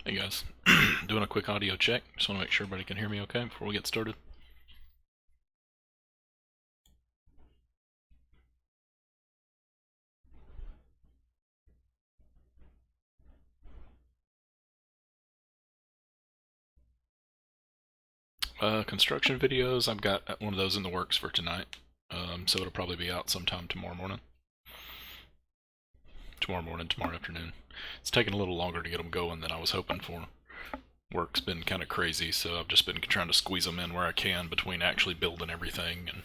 Hey guys, doing a quick audio check. Just want to make sure everybody can hear me okay before we get started. Construction videos, I've got one of those in the works for tonight. So it'll probably be out sometime tomorrow morning. Tomorrow afternoon. It's taking a little longer to get them going than I was hoping for. Work's been kind of crazy, so I've just been trying to squeeze them in where I can between actually building everything and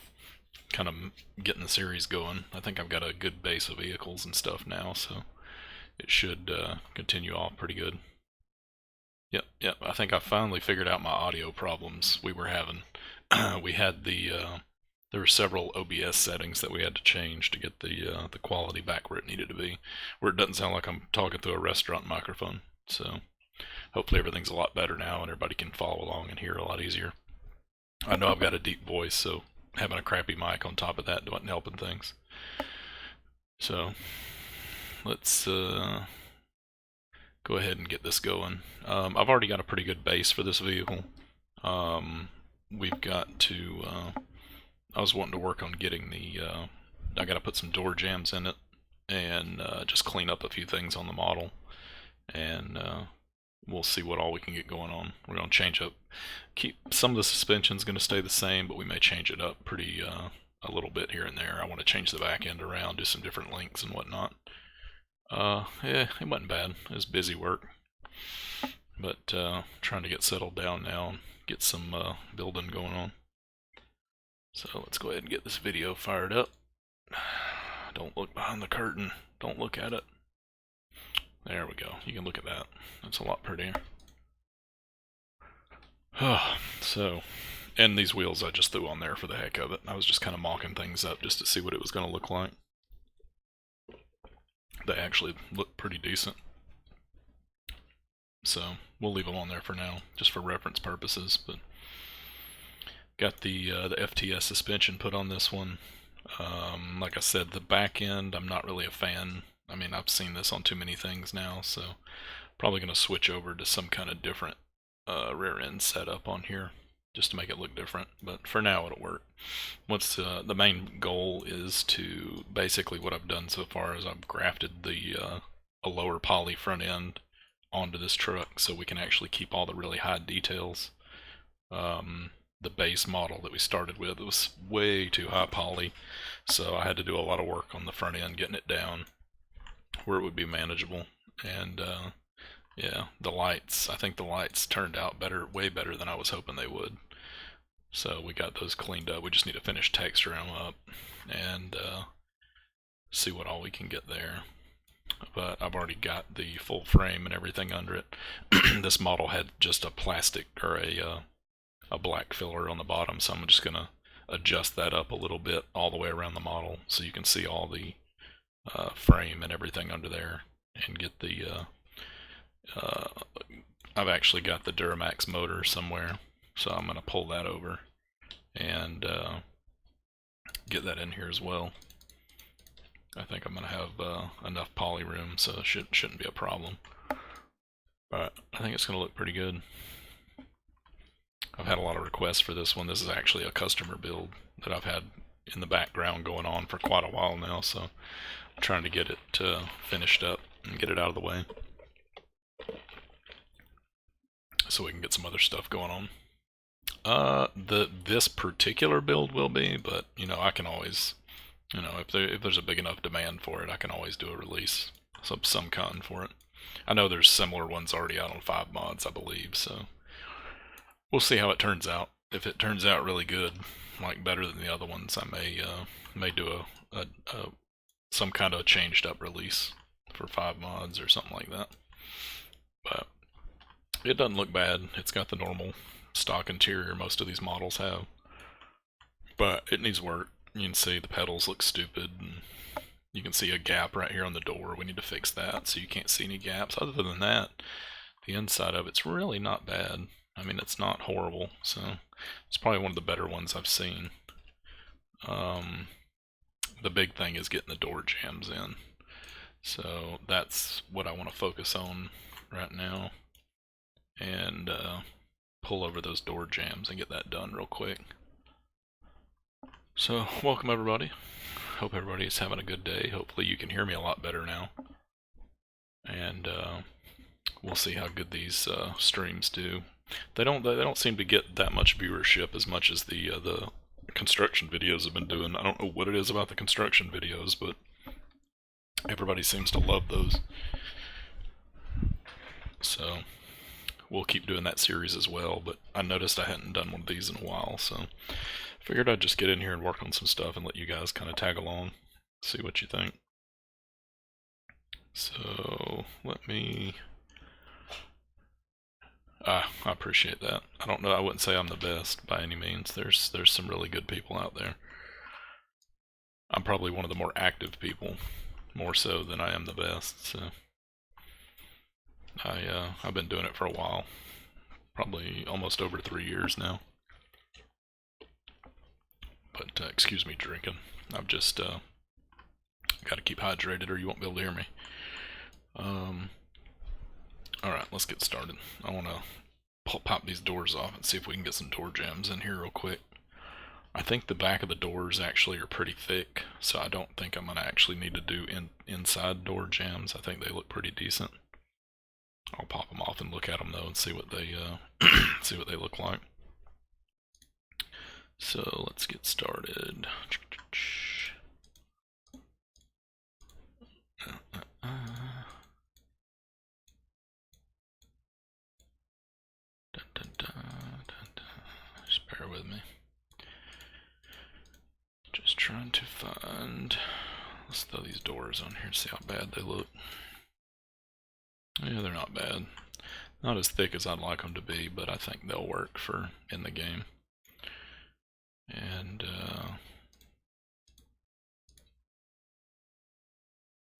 kind of getting the series going. I think I've got a good base of vehicles and stuff now, so it should continue off pretty good. Yep. I think I finally figured out my audio problems we were having. We had there were several OBS settings that we had to change to get the quality back where it needed to be, where it doesn't sound like I'm talking through a restaurant microphone. So hopefully everything's a lot better now and everybody can follow along and hear a lot easier. I know I've got a deep voice, so having a crappy mic on top of that wasn't helping things. So let's go ahead and get this going. I've already got a pretty good base for this vehicle. We've got to, I was wanting to work on getting I got to put some door jams in it and just clean up a few things on the model. And we'll see what all we can get going on. We're going to change up, some of the suspension's going to stay the same, but we may change it up pretty, a little bit here and there. I want to change the back end around, do some different links and whatnot. Yeah, it wasn't bad. It was busy work. But trying to get settled down now and get some building going on. So let's go ahead and get this video fired up. Don't look behind the curtain. Don't look at it. There we go. You can look at that. That's a lot prettier. So, and these wheels I just threw on there for the heck of it. I was just kind of mocking things up just to see what it was going to look like. They actually look pretty decent. So we'll leave them on there for now, just for reference purposes. But got the FTS suspension put on this one. Like I said, the back end, I'm not really a fan. I mean, I've seen this on too many things now, so probably going to switch over to some kind of different rear end setup on here, just to make it look different. But for now, it'll work. What's the main goal is to, basically what I've done so far is I've grafted a lower poly front end onto this truck so we can actually keep all the really high details. The base model that we started with was way too high poly, so I had to do a lot of work on the front end getting it down where it would be manageable. And yeah, the lights, I think the lights turned out better, way better than I was hoping they would. So we got those cleaned up. We just need to finish texturing them up and see what all we can get there. But I've already got the full frame and everything under it. This model had just a plastic or a black filler on the bottom, so I'm just gonna adjust that up a little bit all the way around the model so you can see all the frame and everything under there, and get the I've actually got the Duramax motor somewhere, so I'm gonna pull that over and get that in here as well. I think I'm gonna have enough poly room, so it shouldn't be a problem. But I think it's gonna look pretty good. I've had a lot of requests for this one. This is actually a customer build that I've had in the background going on for quite a while now, so I'm trying to get it finished up and get it out of the way so we can get some other stuff going on. This particular build will be, but you know, I can always, you know, if there's a big enough demand for it, I can always do a release of some kind for it. I know there's similar ones already out on FiveMods, I believe, so we'll see how it turns out. If it turns out really good, like better than the other ones, I may do some kind of changed up release for FiveMods or something like that. But it doesn't look bad. It's got the normal stock interior most of these models have, but it needs work. You can see the pedals look stupid, and you can see a gap right here on the door. We need to fix that so you can't see any gaps. Other than that, the inside of it's really not bad. I mean, it's not horrible, so it's probably one of the better ones I've seen. The big thing is getting the door jams in, so that's what I want to focus on right now. and pull over those door jambs and get that done real quick. So, welcome everybody. Hope everybody is having a good day. Hopefully you can hear me a lot better now. And we'll see how good these streams do. They don't seem to get that much viewership as much as the construction videos have been doing. I don't know what it is about the construction videos, but everybody seems to love those. So we'll keep doing that series as well, but I noticed I hadn't done one of these in a while, so figured I'd just get in here and work on some stuff and let you guys kind of tag along, see what you think. So let me... I appreciate that. I don't know, I wouldn't say I'm the best by any means. There's some really good people out there. I'm probably one of the more active people, more so than I am the best, so I've been doing it for a while, probably almost over 3 years now. But excuse me drinking. I've just got to keep hydrated or you won't be able to hear me. Alright, let's get started. I want to pop these doors off and see if we can get some door jambs in here real quick. I think the back of the doors actually are pretty thick, so I don't think I'm going to actually need to do inside door jambs. I think they look pretty decent. I'll pop them off and look at them though and see what they see what they look like. So let's get started. Just bear with me. Just trying to find... Let's throw these doors on here and see how bad they look. Yeah, they're not bad. Not as thick as I'd like them to be, but I think they'll work for in the game. And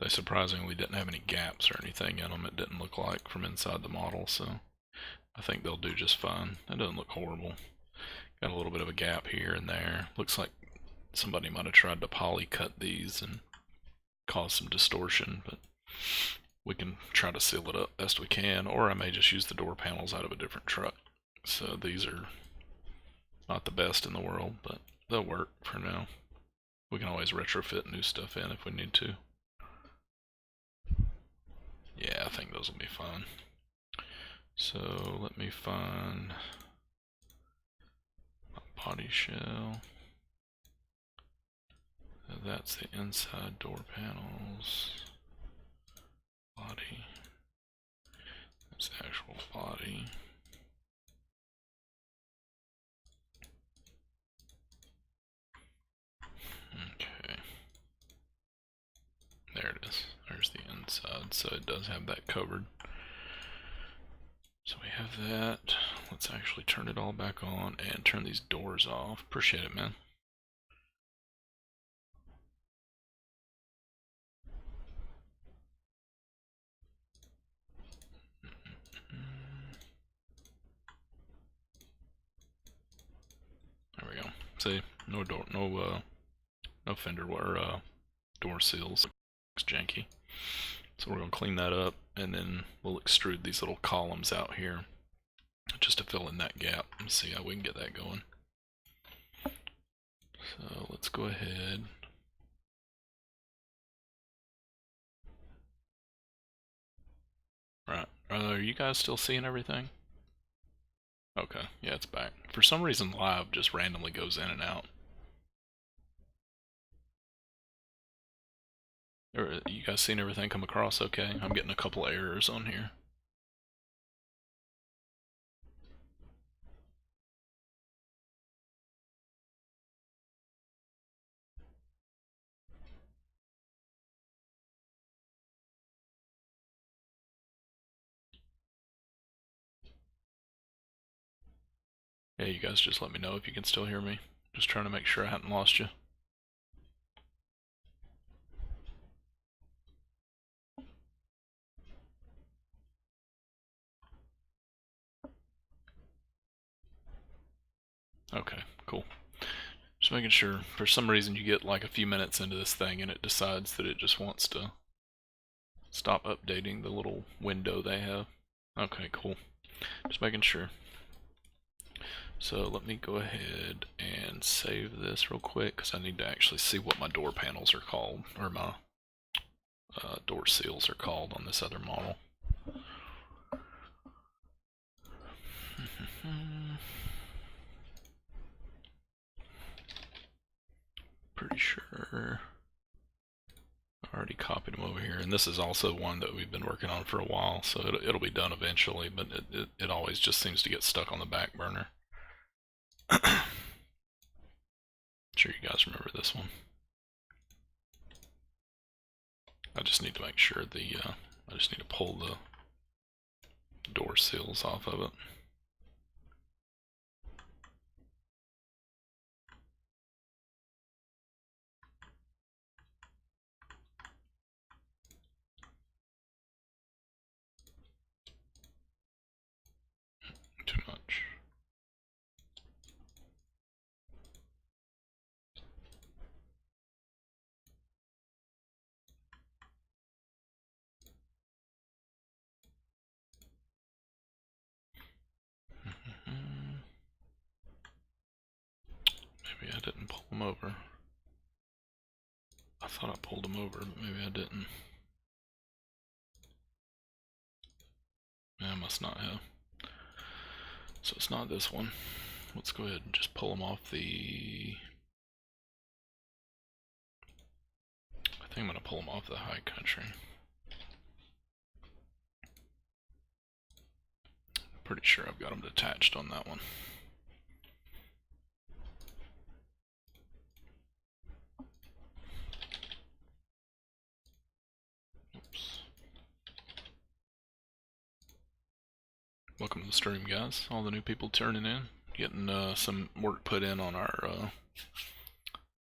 they surprisingly didn't have any gaps or anything in them, it didn't look like, from inside the model, so I think they'll do just fine. That doesn't look horrible. Got a little bit of a gap here and there. Looks like somebody might have tried to poly cut these and cause some distortion, but we can try to seal it up best we can, or I may just use the door panels out of a different truck. So these are not the best in the world, but they'll work for now. We can always retrofit new stuff in if we need to. Yeah, I think those will be fine. So let me find my body shell. That's the inside door panels. Body. That's the actual body. Okay. There it is. There's the inside, so it does have that covered. So we have that. Let's actually turn it all back on and turn these doors off. Appreciate it, man. There we go. See, no door, no fender or door seals. Looks janky. So we're gonna clean that up, and then we'll extrude these little columns out here just to fill in that gap and see how we can get that going. So let's go ahead. Right. Are you guys still seeing everything? Okay, yeah, it's back. For some reason, live just randomly goes in and out. You guys seen everything come across okay? I'm getting a couple errors on here. Yeah, you guys just let me know if you can still hear me. Just trying to make sure I hadn't lost you. Okay, cool. Just making sure. For some reason you get like a few minutes into this thing and it decides that it just wants to stop updating the little window they have. Okay, cool. Just making sure. So let me go ahead and save this real quick because I need to actually see what my door panels are called, or my door seals are called on this other model. Pretty sure I already copied them over here, and this is also one that we've been working on for a while, so it'll be done eventually, but it always just seems to get stuck on the back burner. I'm sure you guys remember this one. I just need to make sure I just need to pull the door seals off of it. Too much. Maybe I didn't pull them over. I thought I pulled them over, but maybe I didn't. Yeah, I must not have. So it's not this one. Let's go ahead and just pull them off the... I think I'm going to pull them off the high country. Pretty sure I've got them detached on that one. Oops. Welcome to the stream, guys. All the new people turning in. Getting some work put in on our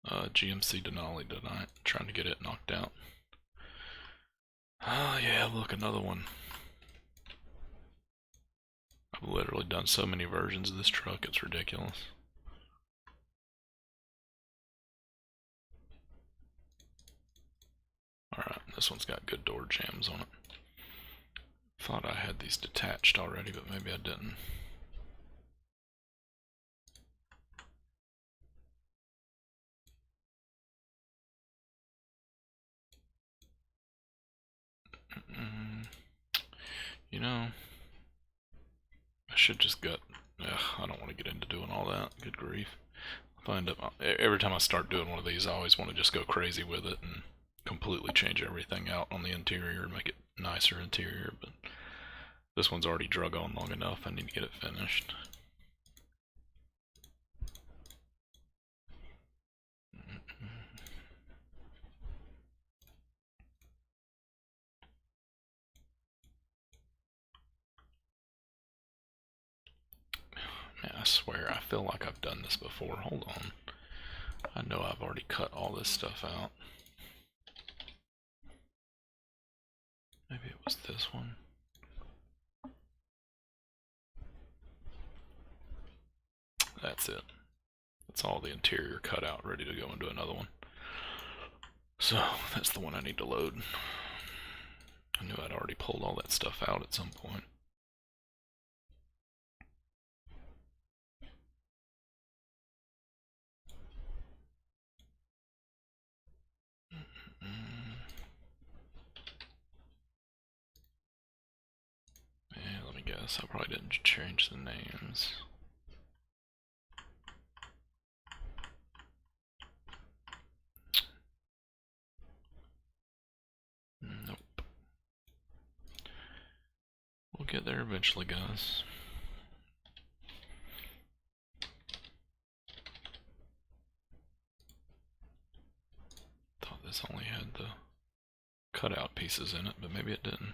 GMC Denali tonight. Trying to get it knocked out. Oh yeah, look, another one. I've literally done so many versions of this truck, it's ridiculous. Alright, this one's got good door jambs on it. Thought I had these detached already, but maybe I didn't. You know, I should just get... I don't want to get into doing all that. Good grief. Every time I start doing one of these, I always want to just go crazy with it and completely change everything out on the interior and make it nicer interior, but this one's already drug on long enough. I need to get it finished. Man, I swear, I feel like I've done this before. Hold on. I know I've already cut all this stuff out. Maybe it was this one. That's it. That's all the interior cut out, ready to go into another one. So, that's the one I need to load. I knew I'd already pulled all that stuff out at some point. Yeah, let me guess, I probably didn't change the names. Nope. We'll get there eventually, guys. Thought this only had the cutout pieces in it, but maybe it didn't.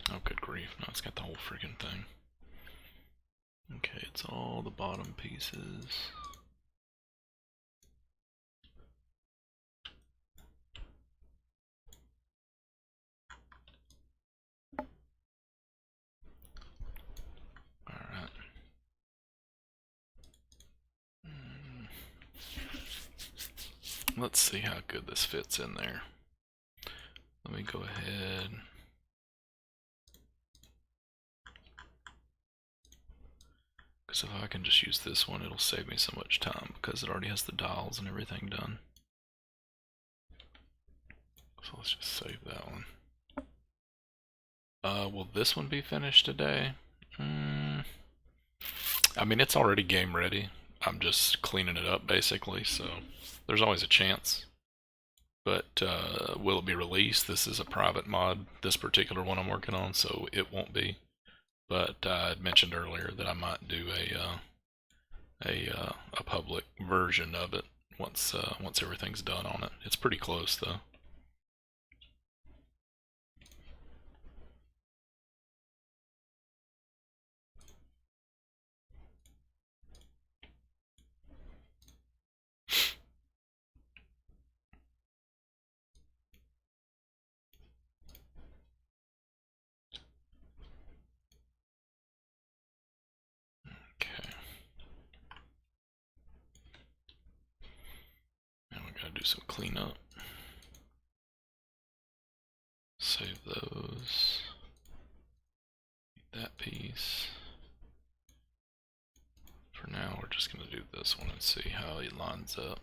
Oh, good grief. No, it's got the whole freaking thing. Okay, it's all the bottom pieces. Alright. Let's see how good this fits in there. Let me go ahead. Because if I can just use this one, it'll save me so much time because it already has the dials and everything done. So let's just save that one. Will this one be finished today? I mean, it's already game ready. I'm just cleaning it up basically, so there's always a chance. But will it be released? This is a private mod, this particular one I'm working on, so it won't be. But I had mentioned earlier that I might do a public version of it once everything's done on it. It's pretty close though. Okay. Now we gotta do some cleanup. Save those. That piece. For now, we're just gonna do this one and see how it lines up.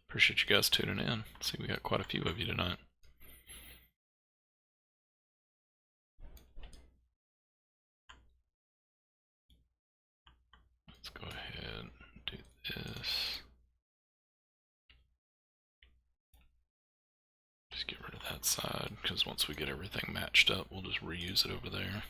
Appreciate you guys tuning in. See, we got quite a few of you tonight. Let's go ahead and do this. Just get rid of that side, because once we get everything matched up, we'll just reuse it over there.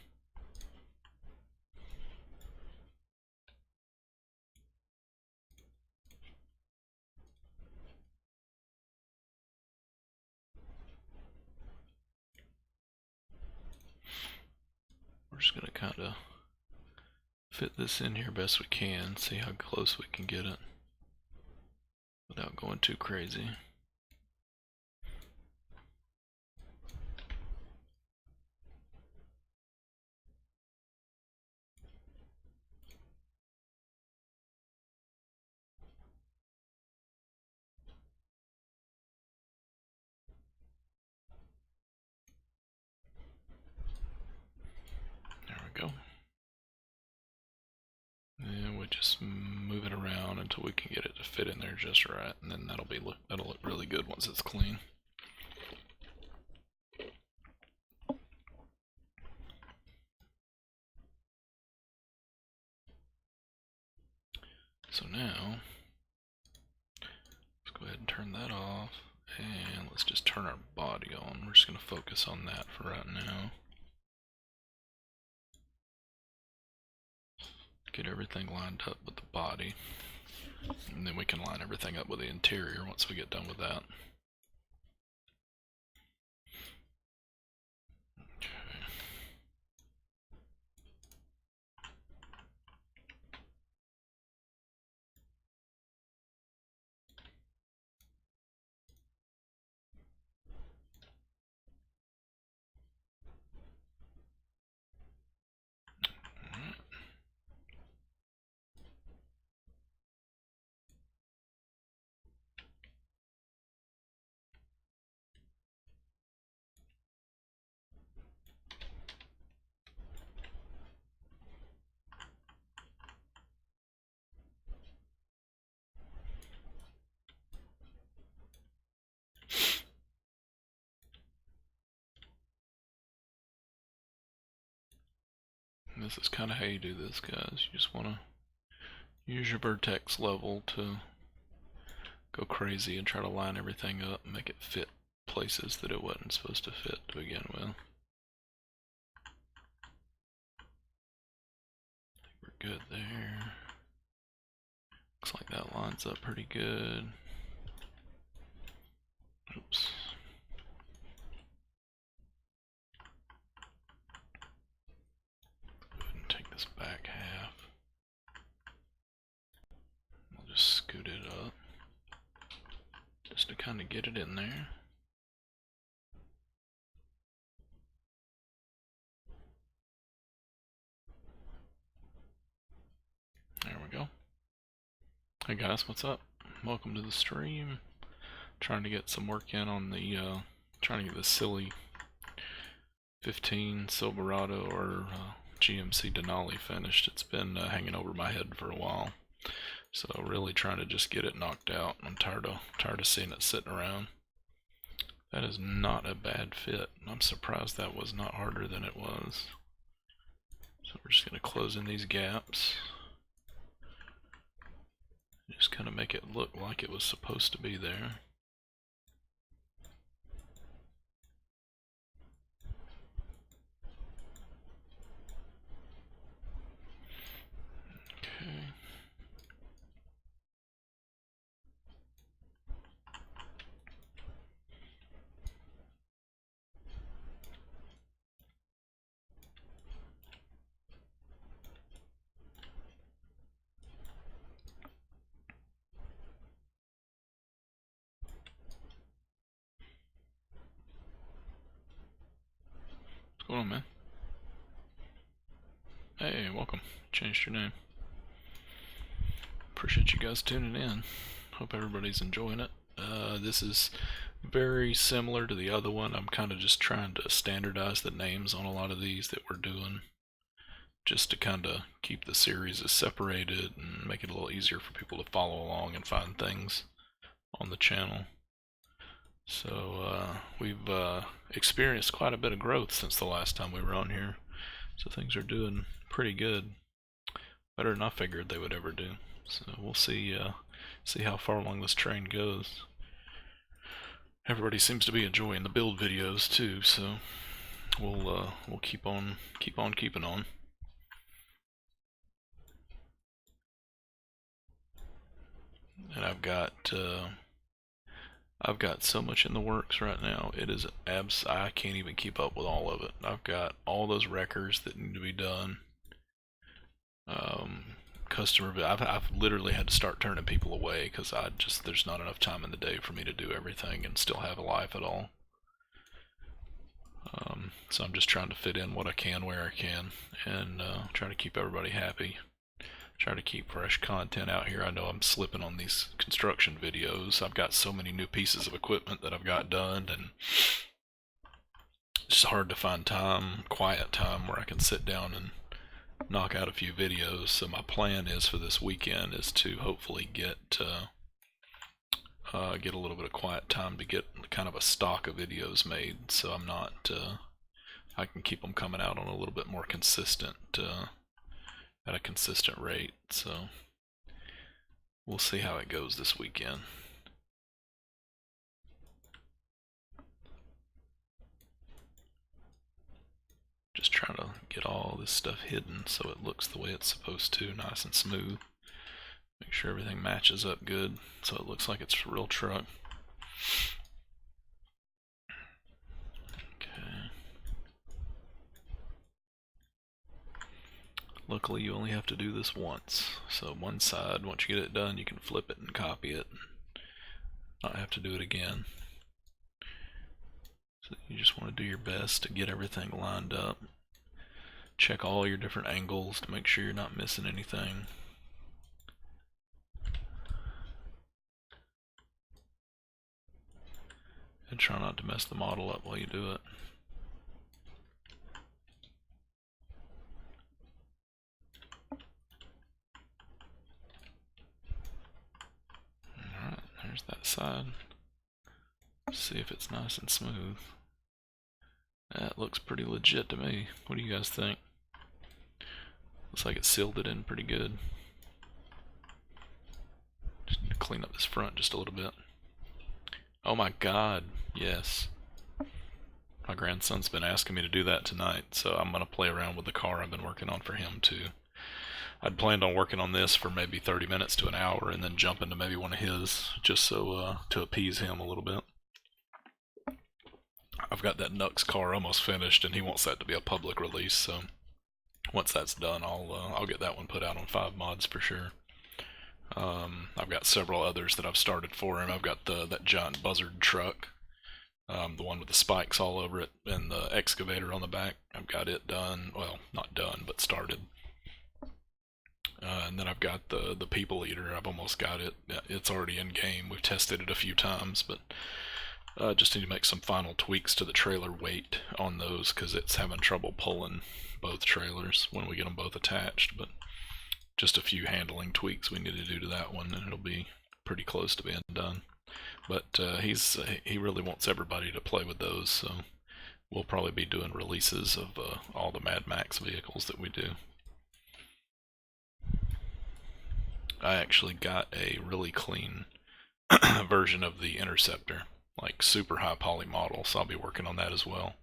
We're just going to kind of fit this in here best we can, see how close we can get it without going too crazy. There we go. And we just move it around until we can get it to fit in there just right, and then that'll look really good once it's clean. So now, let's go ahead and turn that off, and let's just turn our body on. We're just going to focus on that for right now. Get everything lined up with the body, and then we can line everything up with the interior once we get done with that. This is kind of how you do this, guys. You just want to use your vertex level to go crazy and try to line everything up and make it fit places that it wasn't supposed to fit to begin with. We're good there. Looks like that lines up pretty good. Oops. Go ahead and take this back half. I'll just scoot it up just to kind of get it in there. There we go. Hey guys, what's up? Welcome to the stream. Trying to get some work in on the trying to get the silly 15 Silverado or GMC Denali finished. It's been hanging over my head for a while, so really trying to just get it knocked out. I'm tired of seeing it sitting around. That is not a bad fit. I'm surprised that was not harder than it was. So we're just going to close in these gaps. Just kind of make it look like it was supposed to be there. Okay. What's going on, man? Hey, welcome. Changed your name. Appreciate you guys tuning in. Hope everybody's enjoying it. This is very similar to the other one. I'm kind of just trying to standardize the names on a lot of these that we're doing, just to kind of keep the series separated and make it a little easier for people to follow along and find things on the channel. So we've experienced quite a bit of growth since the last time we were on here, so things are doing pretty good, better than I figured they would ever do. So we'll see how far along this train goes. Everybody seems to be enjoying the build videos too, so we'll keep on keeping on. And I've got so much in the works right now. It is I can't even keep up with all of it. I've got all those records that need to be done. I've literally had to start turning people away because there's not enough time in the day for me to do everything and still have a life at all. So I'm just trying to fit in what I can where I can, and try to keep everybody happy. Try to keep fresh content out here. I know I'm slipping on these construction videos. I've got so many new pieces of equipment that I've got done, and it's just hard to find time, quiet time, where I can sit down and knock out a few videos. So my plan is for this weekend is to hopefully get a little bit of quiet time to get kind of a stock of videos made, so I'm not I can keep them coming out on a little bit more consistent at a consistent rate. So we'll see how it goes this weekend. Just trying to get all this stuff hidden so it looks the way it's supposed to, nice and smooth. Make sure everything matches up good so it looks like it's a real truck. Okay. Luckily you only have to do this once. So one side, once you get it done, you can flip it and copy it and not have to do it again. So you just want to do your best to get everything lined up. Check all your different angles to make sure you're not missing anything. And try not to mess the model up while you do it. Alright, there's that side. See if it's nice and smooth. That looks pretty legit to me. What do you guys think? Looks like it sealed it in pretty good. Just need to clean up this front just a little bit. Oh my god, yes. My grandson's been asking me to do that tonight, so I'm going to play around with the car I've been working on for him too. I'd planned on working on this for maybe 30 minutes to an hour and then jump into maybe one of his, just so to appease him a little bit. I've got that Knux car almost finished, and he wants that to be a public release, so once that's done, I'll get that one put out on FiveMods for sure. I've got several others that I've started for him. I've got that giant buzzard truck, the one with the spikes all over it, and the excavator on the back. I've got it done, well, not done, but started. And then I've got the people eater. I've almost got it. It's already in game. We've tested it a few times, but Just need to make some final tweaks to the trailer weight on those because it's having trouble pulling both trailers when we get them both attached. But just a few handling tweaks we need to do to that one, and it'll be pretty close to being done. But he really wants everybody to play with those, so we'll probably be doing releases of all the Mad Max vehicles that we do. I actually got a really clean version of the Interceptor, like super high poly model, so I'll be working on that as well.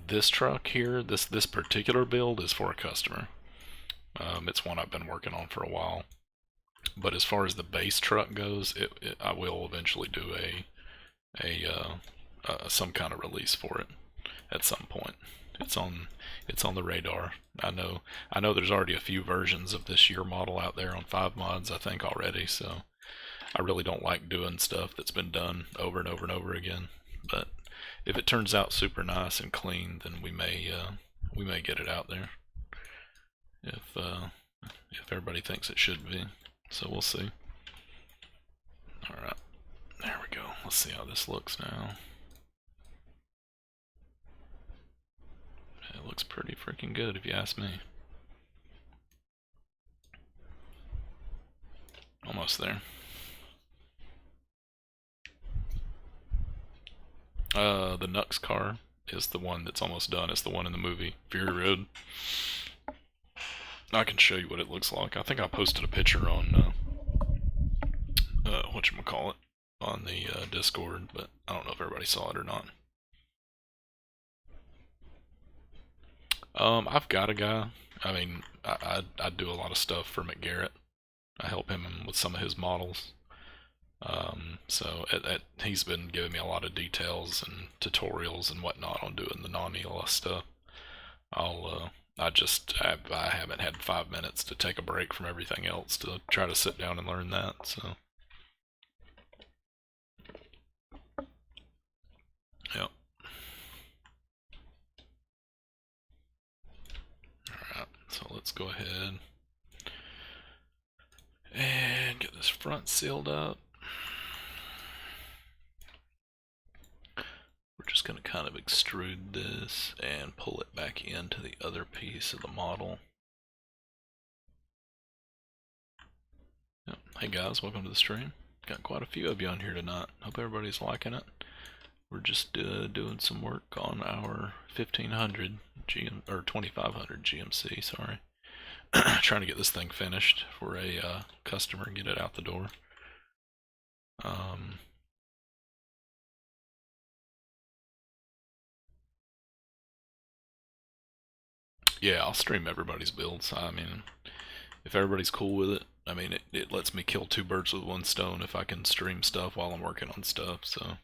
This truck here, this particular build is for a customer. It's one I've been working on for a while. But as far as the base truck goes, I will eventually do some kind of release for it at some point. It's on the radar. I know there's already a few versions of this year model out there on FiveMods, I think, already, so I really don't like doing stuff that's been done over and over and over again. But if it turns out super nice and clean, then we may get it out there. If everybody thinks it should be. So we'll see. Alright, there we go. Let's see how this looks now. It looks pretty freaking good if you ask me. Almost there. The Knux car is the one that's almost done. It's the one in the movie, Fury Road. I can show you what it looks like. I think I posted a picture on whatchamacallit on the Discord, but I don't know if everybody saw it or not. I've got a guy. I mean, I do a lot of stuff for McGarrett. I help him with some of his models. So he's been giving me a lot of details and tutorials and whatnot on doing the non-ELS stuff. I haven't had 5 minutes to take a break from everything else to try to sit down and learn that, so. Yep. Alright, so let's go ahead and get this front sealed up. We're just going to kind of extrude this and pull it back into the other piece of the model. Yep. Hey guys, welcome to the stream. Got quite a few of you on here tonight. Hope everybody's liking it. We're just doing some work on our 1500 or 2500 GMC, sorry. Trying to get this thing finished for a customer and get it out the door. Yeah, I'll stream everybody's builds. I mean, if everybody's cool with it, I mean, it lets me kill 2 birds with 1 stone if I can stream stuff while I'm working on stuff, so.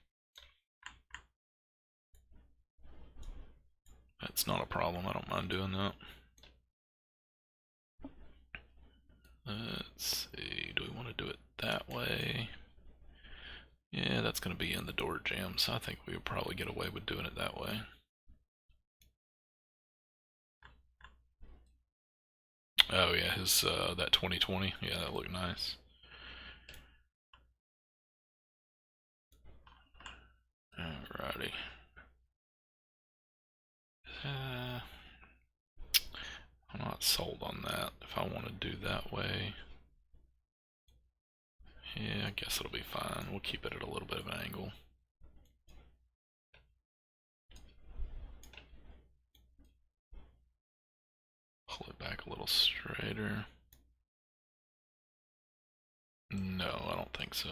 That's not a problem, I don't mind doing that. Let's see, do we want to do it that way? Yeah, that's going to be in the door jam, so I think we would probably get away with doing it that way. Oh yeah, his that 2020, yeah, that looked nice. Alrighty. I'm not sold on that. If I want to do that way, yeah, I guess it'll be fine. We'll keep it at a little bit of an angle. Pull it back a little straighter. No, I don't think so.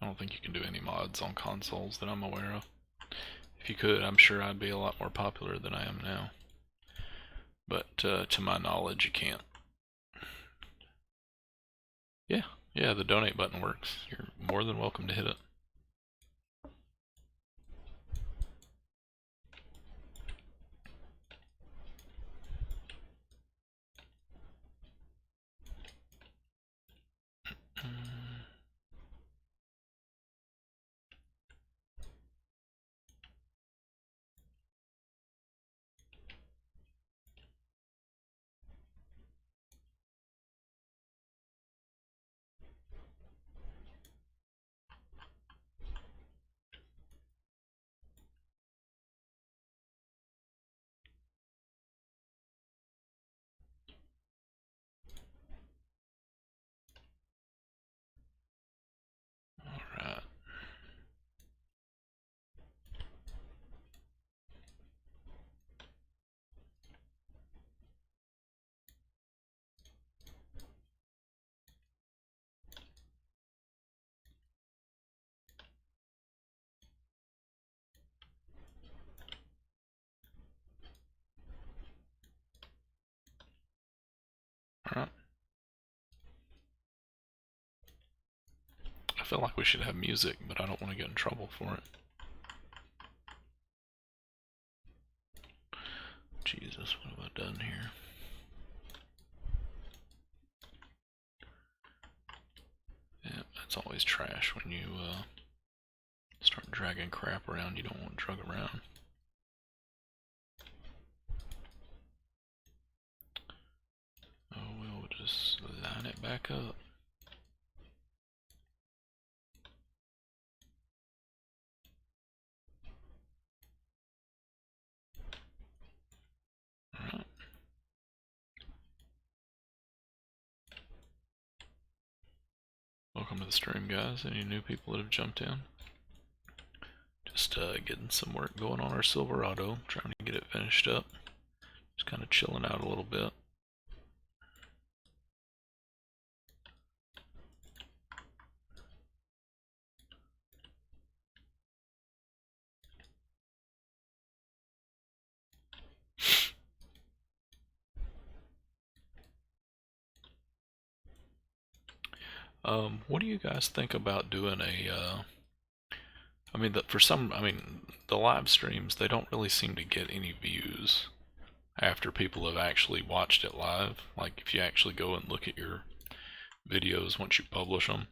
I don't think you can do any mods on consoles that I'm aware of. If you could, I'm sure I'd be a lot more popular than I am now. But to my knowledge, you can't. Yeah, the donate button works. You're more than welcome to hit it. Alright. I feel like we should have music, but I don't want to get in trouble for it. Jesus, what have I done here? Yeah, that's always trash when you start dragging crap around you don't want to drag around. Oh, we'll just line it back up. Alright. Welcome to the stream, guys. Any new people that have jumped in? Just getting some work going on our Silverado, trying to get it finished up. Just kind of chilling out a little bit. What do you guys think about doing a, I mean, the live streams, they don't really seem to get any views after people have actually watched it live. Like, if you actually go and look at your videos once you publish them,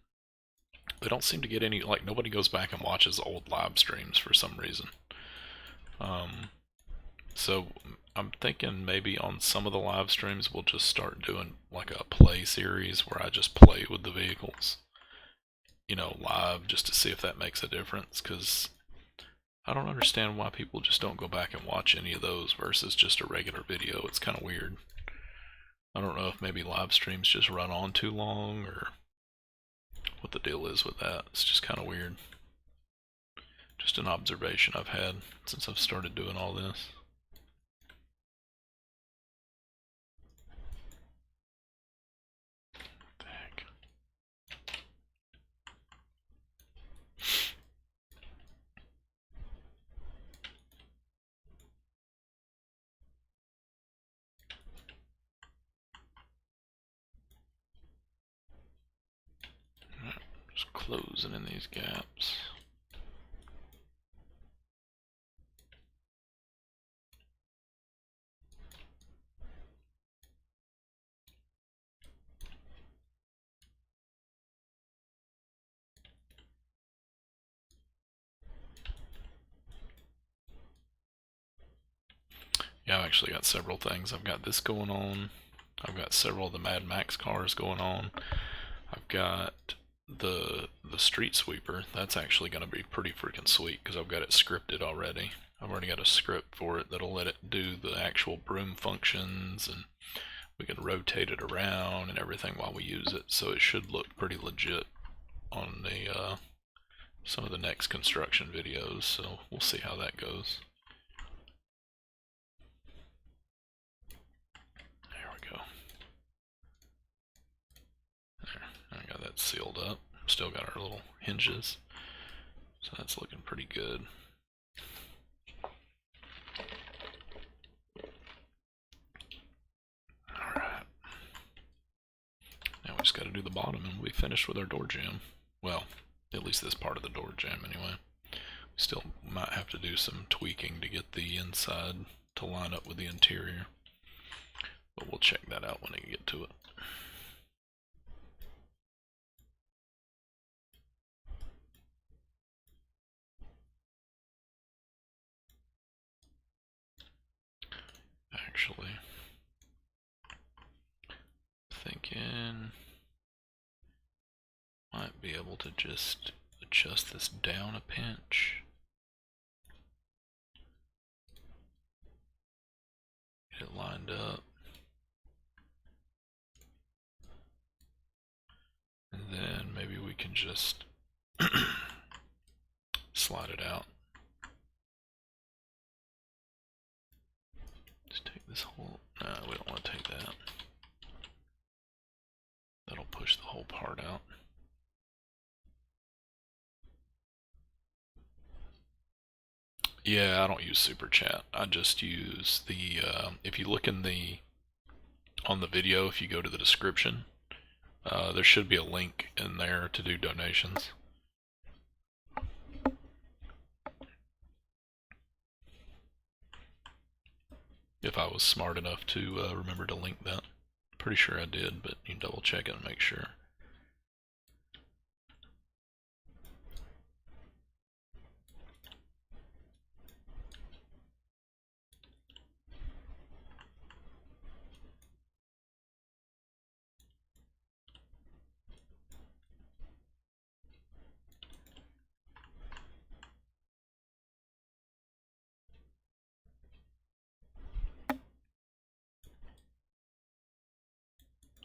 they don't seem to get any, like, nobody goes back and watches old live streams for some reason. So I'm thinking maybe on some of the live streams we'll just start doing like a play series where I just play with the vehicles, you know, live, just to see if that makes a difference, because I don't understand why people just don't go back and watch any of those versus just a regular video. It's kind of weird. I don't know if maybe live streams just run on too long or what the deal is with that. It's just kind of weird. Just an observation I've had since I've started doing all this. Just closing in these gaps. Yeah, I've actually got several things. I've got this going on. I've got several of the Mad Max cars going on. I've got the street sweeper. That's actually going to be pretty freaking sweet because I've got it scripted already. I've already got a script for it that'll let it do the actual broom functions, and we can rotate it around and everything while we use it. So it should look pretty legit on the some of the next construction videos. So we'll see how that goes. I got that sealed up. Still got our little hinges, so that's looking pretty good. Alright. Now we just gotta do the bottom and we'll be finished with our door jamb. Well, at least this part of the door jamb anyway. We still might have to do some tweaking to get the inside to line up with the interior, but we'll check that out when we get to it. Actually, thinking might be able to just adjust this down a pinch. Get it lined up. And then maybe we can just slide it out. Just take this whole, no, we don't want to take that. That'll push the whole part out. Yeah, I don't use Super Chat. I just use the, if you look in the, on the video, if you go to the description, there should be a link in there to do donations. If I was smart enough to remember to link that. Pretty sure I did, but you can double check it and make sure.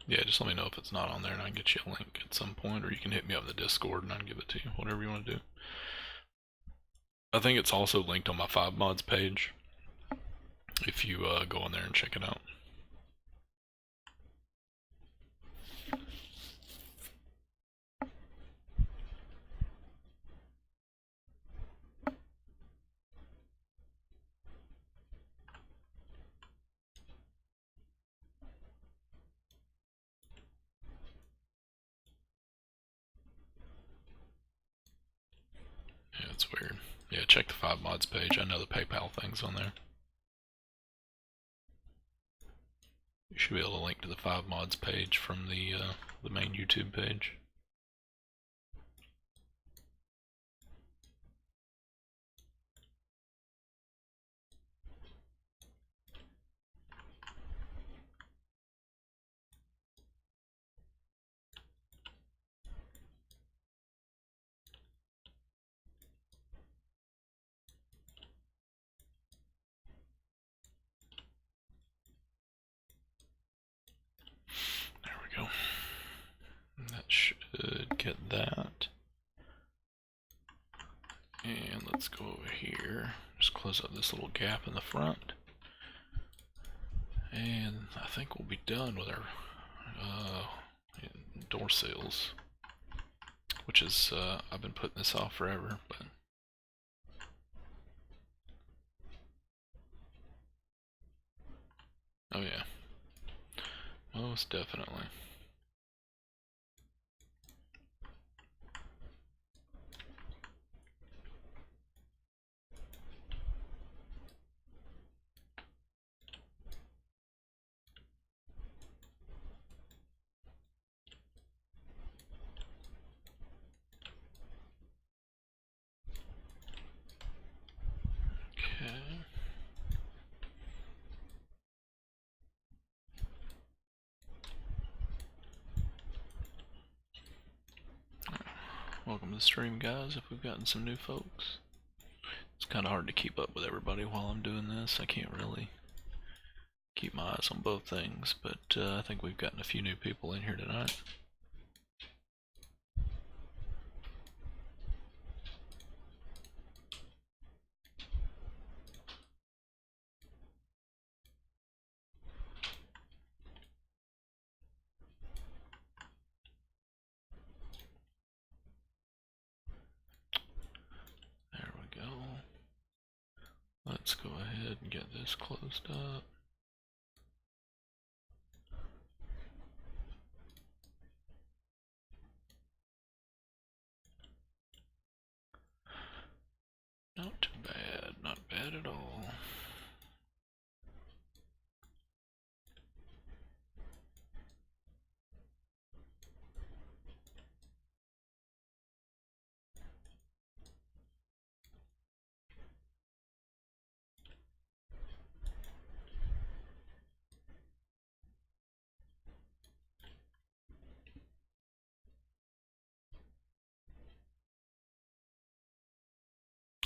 Yeah, just let me know if it's not on there and I can get you a link at some point, or you can hit me up in the Discord and I can give it to you, whatever you want to do. I think it's also linked on my FiveMods page, if you go on there and check it out. Yeah, it's weird. Yeah, check the FiveMods page. I know the PayPal thing's on there. You should be able to link to the FiveMods page from the main YouTube page. There we go. That should get that. And let's go over here. Just close up this little gap in the front. And I think we'll be done with our door seals. Which is, I've been putting this off forever, but... Oh yeah. Most definitely. Okay. Welcome to the stream, guys, if we've gotten some new folks. It's kind of hard to keep up with everybody while I'm doing this. I can't really keep my eyes on both things, but I think we've gotten a few new people in here tonight. There we go. Let's go ahead and get this closed up. Not too bad, not bad at all.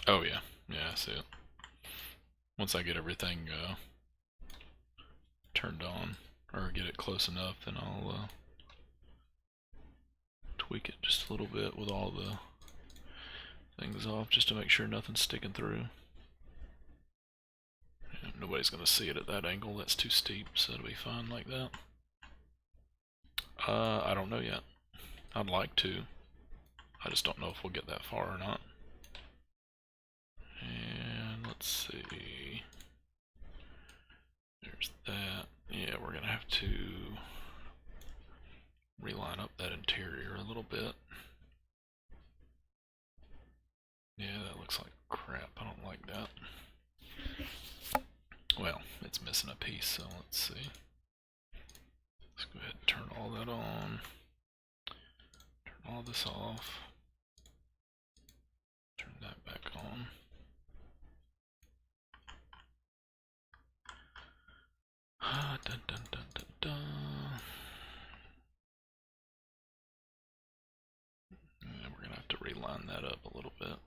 Oh yeah, yeah, I see it. Once I get everything turned on, or get it close enough, then I'll tweak it just a little bit with all the things off, just to make sure nothing's sticking through. Yeah, nobody's gonna see it at that angle, that's too steep, so it'll be fine like that. I don't know yet. I'd like to. I just don't know if we'll get that far or not. And let's see. There's that. Yeah, we're gonna have to reline up that interior a little bit. Yeah, that looks like crap. I don't like that. Well, it's missing a piece, so let's see. Let's go ahead and turn all that on. Turn all this off. Turn that back on. Dun, dun, dun, dun, dun. Yeah, we're gonna have to reline that up a little bit.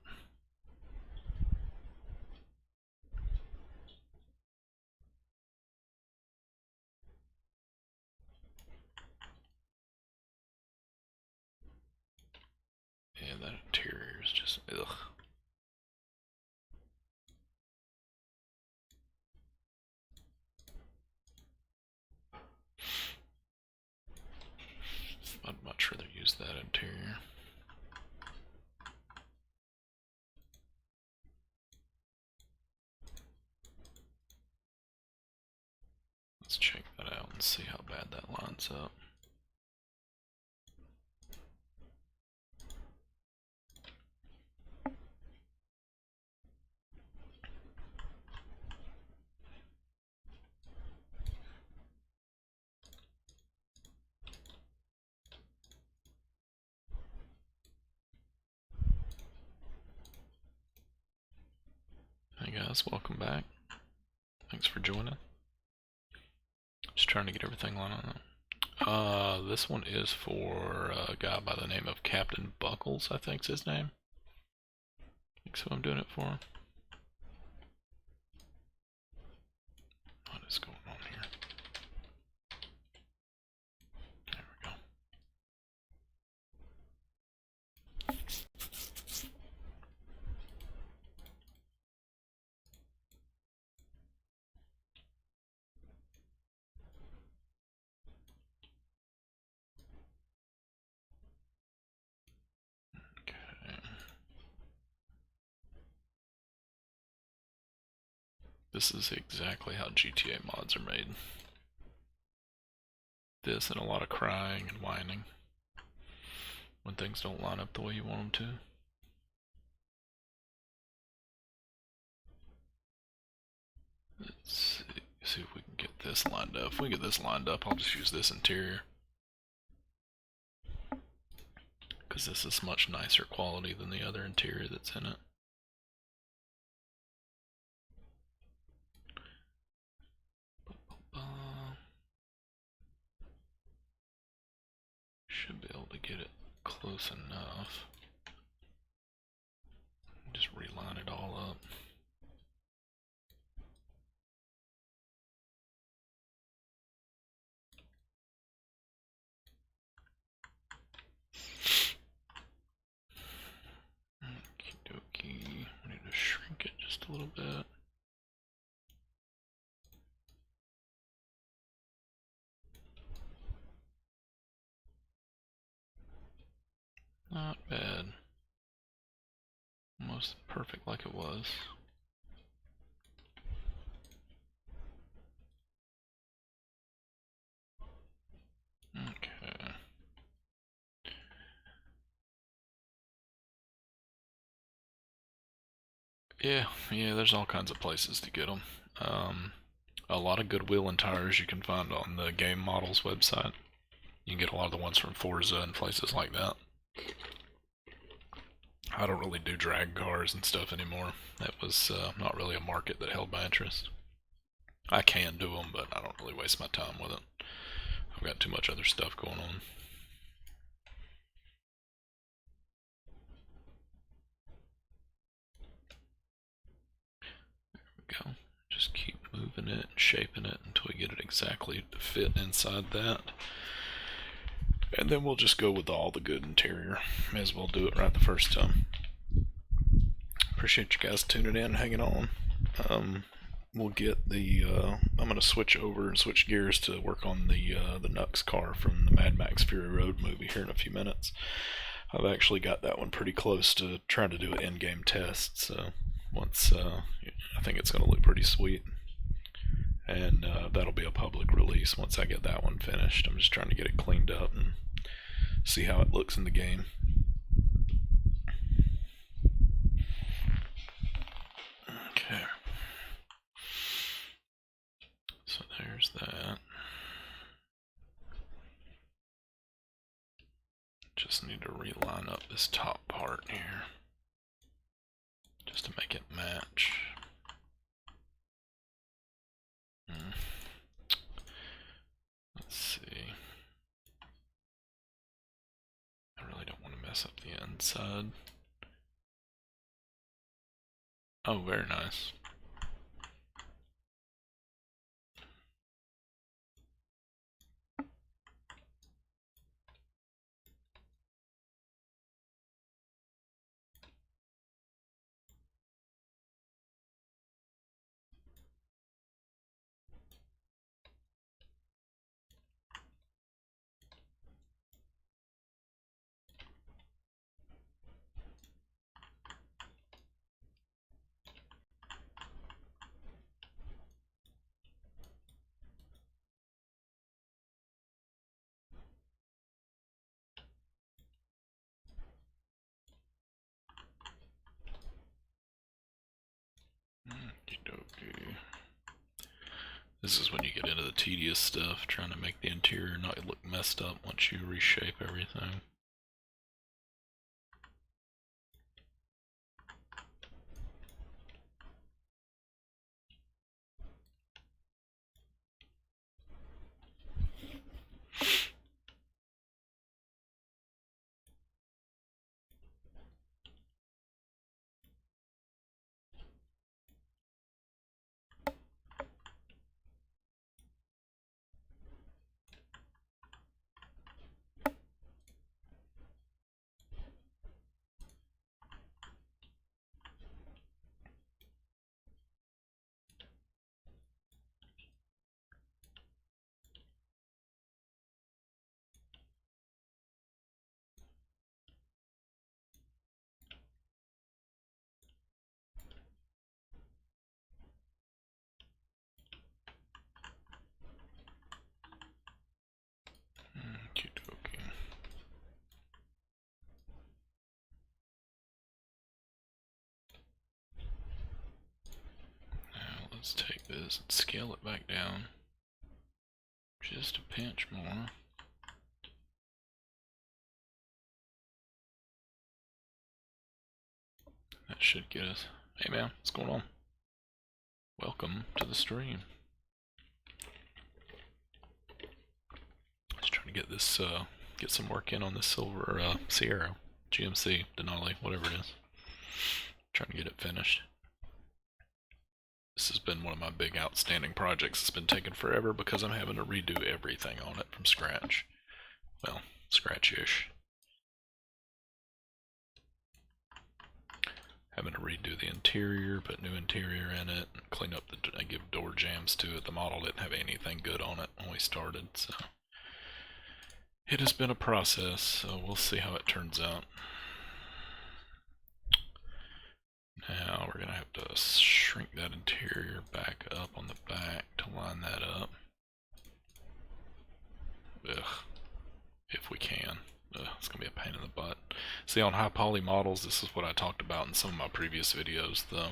Yeah, that interior is just ugh. I'd much rather use that interior. Let's check that out and see how bad that lines up. Hey guys, welcome back. Thanks for joining. Just trying to get everything lined up. This one is for a guy by the name of Captain Buckles, I think's his name. I think so I'm doing it for him. What is going on here? There we go. This is exactly how GTA mods are made. This and a lot of crying and whining when things don't line up the way you want them to. Let's see if we can get this lined up. If we get this lined up, I'll just use this interior, because this is much nicer quality than the other interior that's in it. Should be able to get it close enough. Just reline it all up. Okie dokie. I need to shrink it just a little bit. Not bad. Almost perfect like it was. Okay. Yeah, there's all kinds of places to get them. A lot of Goodwill and tires you can find on the Game Models website. You can get a lot of the ones from Forza and places like that. I don't really do drag cars and stuff anymore. That was not really a market that held my interest. I can do them, but I don't really waste my time with it. I've got too much other stuff going on. There we go. Just keep moving it and shaping it until we get it exactly to fit inside that. And then we'll just go with all the good interior. May as well do it right the first time. Appreciate you guys tuning in and hanging on. We'll get the, I'm going to switch over and switch gears to work on the Knux car from the Mad Max Fury Road movie here in a few minutes. I've actually got that one pretty close to trying to do an in-game test, so once, I think it's going to look pretty sweet. and that'll be a public release once I get that one finished. I'm just trying to get it cleaned up and see how it looks in the game. Okay, so there's that. Just need to realign up this top part here just to make it match. Let's see. I really don't want to mess up the inside. Oh, very nice. Okey-dokey. This is when you get into the tedious stuff, trying to make the interior not look messed up once you reshape everything. Okey-dokey. Now let's take this and scale it back down just a pinch more. That should get us. Hey man, what's going on? Welcome to the stream. Just trying to get this, get some work in on this silver Sierra, GMC Denali, whatever it is. Trying to get it finished. This has been one of my big outstanding projects. It's been taking forever because I'm having to redo everything on it from scratch. Well, scratch-ish. Having to redo the interior, put new interior in it, clean up I give door jambs to it. The model didn't have anything good on it when we started, so it has been a process, so we'll see how it turns out. Now we're gonna have to shrink that interior back up on the back to line that up. Ugh. If we can. It's gonna be a pain in the butt. See, on high poly models, this is what I talked about in some of my previous videos, though.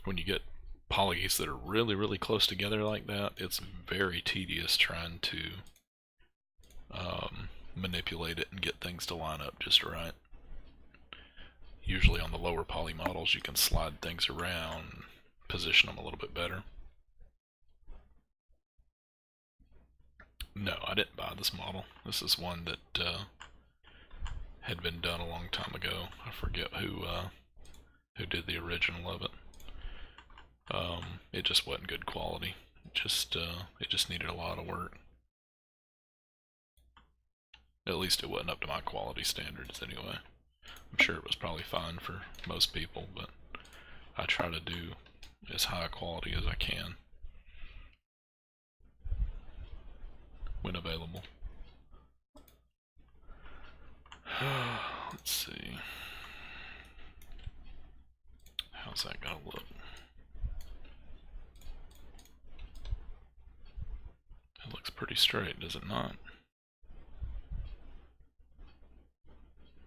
When you get polys that are really, really close together like that, it's very tedious trying to manipulate it and get things to line up just right. Usually on the lower poly models, you can slide things around, position them a little bit better. No, I didn't buy this model. This is one that had been done a long time ago. I forget who did the original of it. It just wasn't good quality. It just needed a lot of work. At least it wasn't up to my quality standards anyway. I'm sure it was probably fine for most people, but I try to do as high quality as I can when available. Let's see. How's that gonna look? pretty straight, does it not?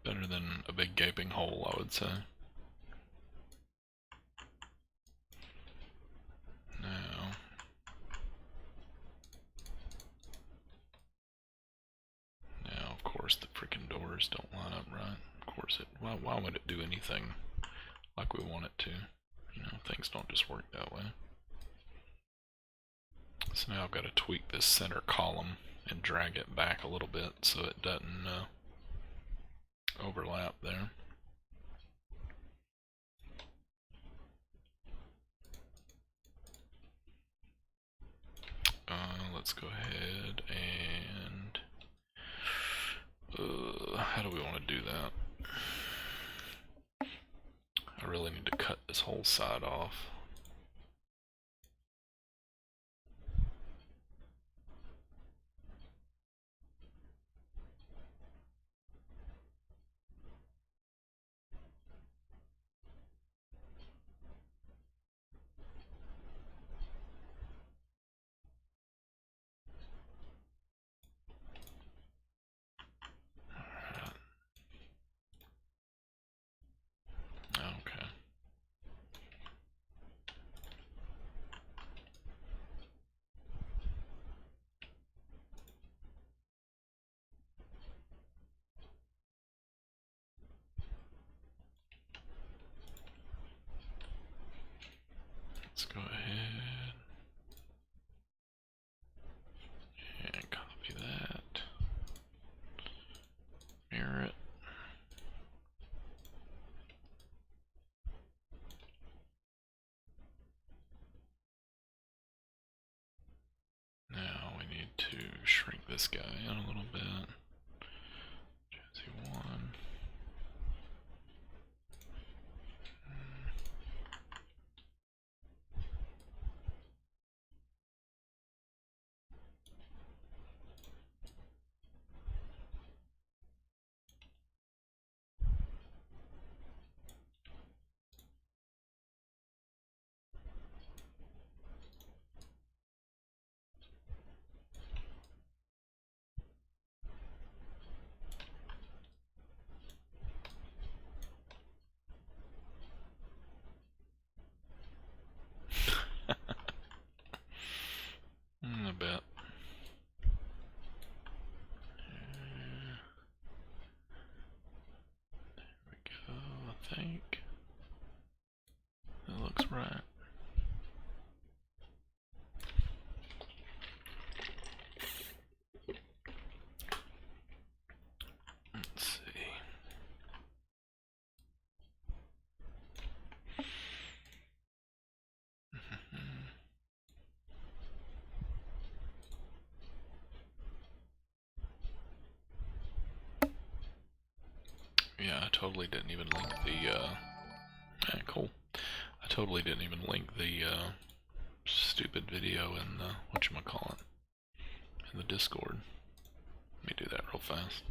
Better than a big gaping hole, I would say. Now, of course, the freaking doors don't line up right. Of course, why would it do anything like we want it to? You know, things don't just work that way. So now I've got to tweak this center column and drag it back a little bit so it doesn't overlap there. Let's go ahead and how do we want to do that? I really need to cut this whole side off. Okay. Let's go ahead and copy that. Mirror it. Now we need to shrink this guy in a little bit. GTAV 1. I bet. There we go, I think. That looks right. Let's see. Yeah, I totally didn't even link the, cool. I totally didn't even link the, stupid video in the, whatchamacallit, in the Discord. Let me do that real fast.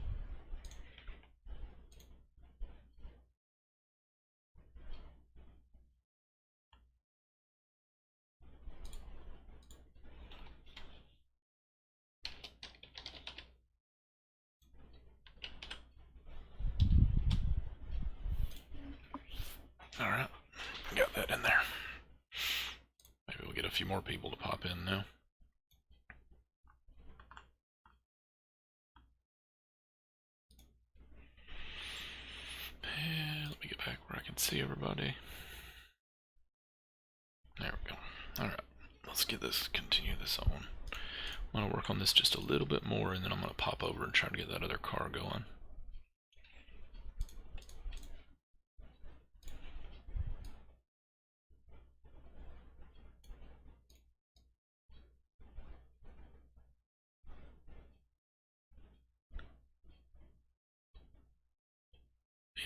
Alright, got that in there. Maybe we'll get a few more people to pop in now. And let me get back where I can see everybody. There we go. Alright, let's get this, continue this on. I'm going to work on this just a little bit more, and then I'm going to pop over and try to get that other car going.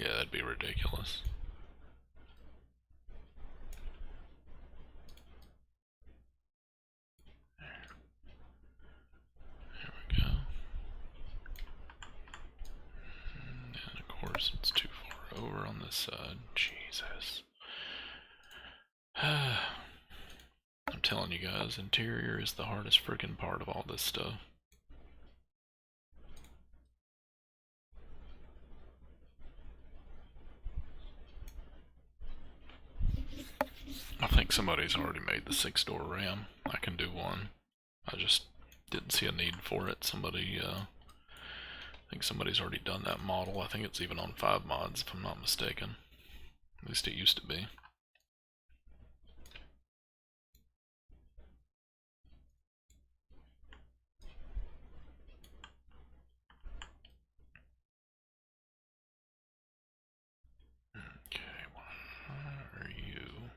Yeah, that'd be ridiculous. There we go. And of course, it's too far over on this side. Jesus. I'm telling you guys, interior is the hardest freaking part of all this stuff. I think somebody's already made the 6-door Ram. I can do one. I just didn't see a need for it. I think somebody's already done that model. I think it's even on 5mods if I'm not mistaken. At least it used to be. Okay, why are you?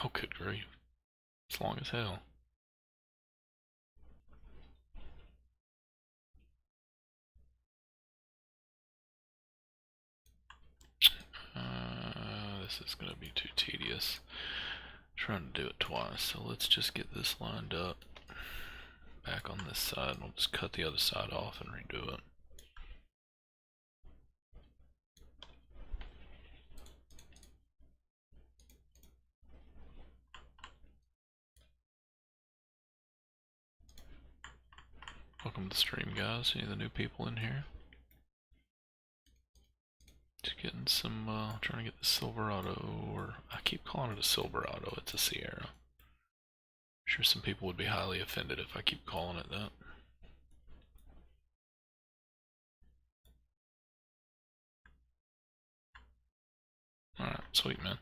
Oh, good grief. It's long as hell. This is going to be too tedious. I'm trying to do it twice, so let's just get this lined up. Back on this side, and we'll just cut the other side off and redo it. Welcome to the stream, guys. Any of the new people in here? Just getting some, trying to get the Silverado, or I keep calling it a Silverado, it's a Sierra. I'm sure some people would be highly offended if I keep calling it that. Alright, sweet, man.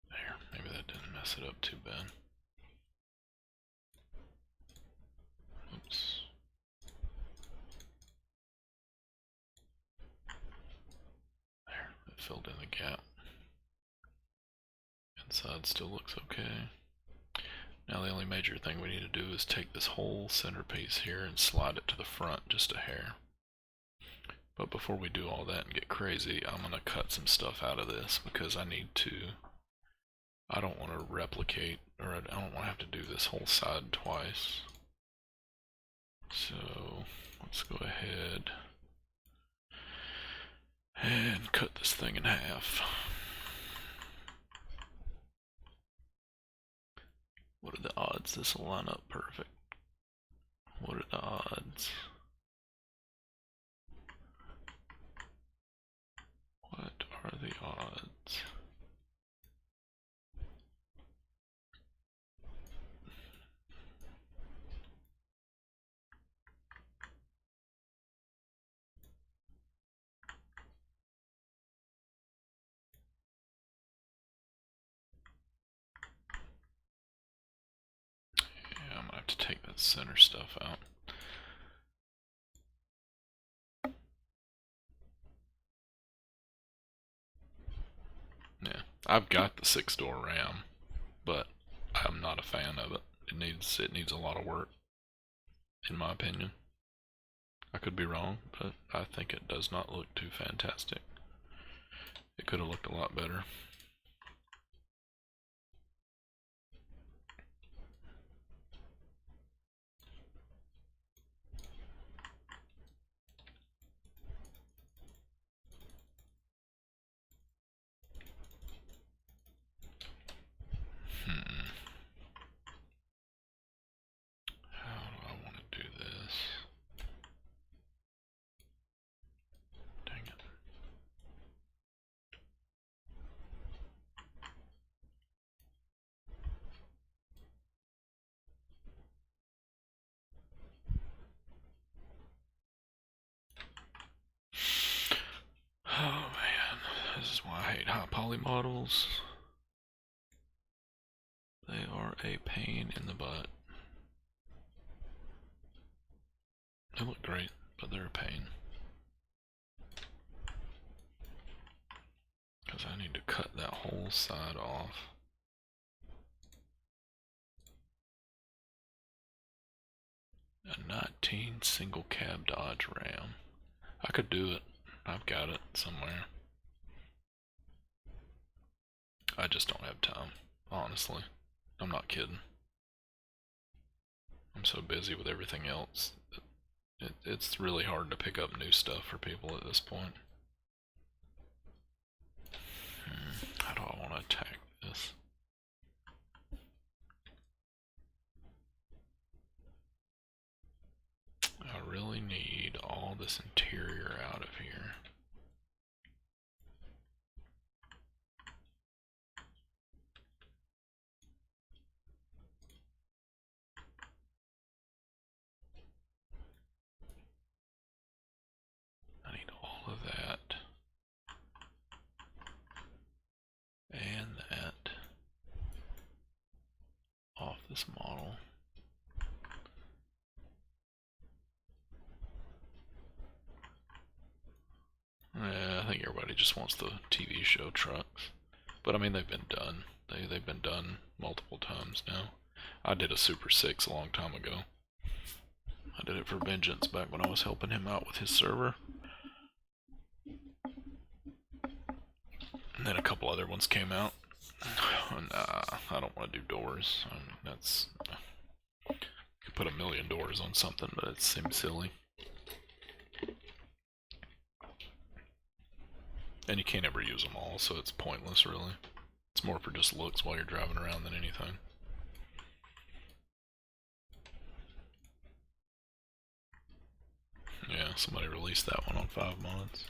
There, maybe that didn't mess it up too bad. Oops. There, it filled in the gap. Inside still looks okay. Now the only major thing we need to do is take this whole centerpiece here and slide it to the front just a hair. But before we do all that and get crazy, I'm going to cut some stuff out of this because I don't want to replicate, or I don't want to have to do this whole side twice. So let's go ahead and cut this thing in half. What are the odds this will line up perfect? What are the odds? What are the odds? Yeah, I'm gonna have to take that center stuff out. Yeah, I've got the 6-door Ram, but I'm not a fan of it. It needs a lot of work, in my opinion. I could be wrong, but I think it does not look too fantastic. It could have looked a lot better. How do I want to do this? Dang it. Oh man, this is why I hate high poly models. They are a pain in the butt. They look great, but they're a pain. Because I need to cut that whole side off. A 19 single cab Dodge Ram. I could do it. I've got it somewhere. I just don't have time, honestly. I'm not kidding. I'm so busy with everything else. It's really hard to pick up new stuff for people at this point. How do I want to attack this? I really need all this interior out of here. I need all of that. And that off this model. I think everybody just wants the TV show trucks. But I mean, they've been done. They've been done multiple times now. I did a Super 6 a long time ago. I did it for Vengeance back when I was helping him out with his server. And then a couple other ones came out. Nah, I don't want to do doors. That's... You could put 1,000,000 doors on something, but it seems silly. And you can't ever use them all, so it's pointless, really. It's more for just looks while you're driving around than anything. Yeah, somebody released that one on 5 mods.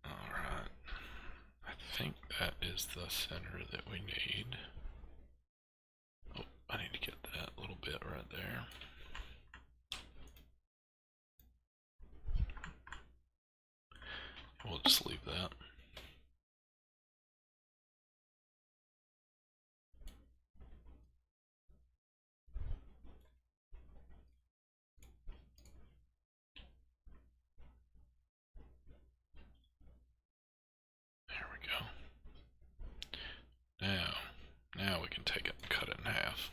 Alright. I think that is the center that we need. Oh, I need to get that little bit right there. We'll just leave that. There we go. Now we can take it and cut it in half.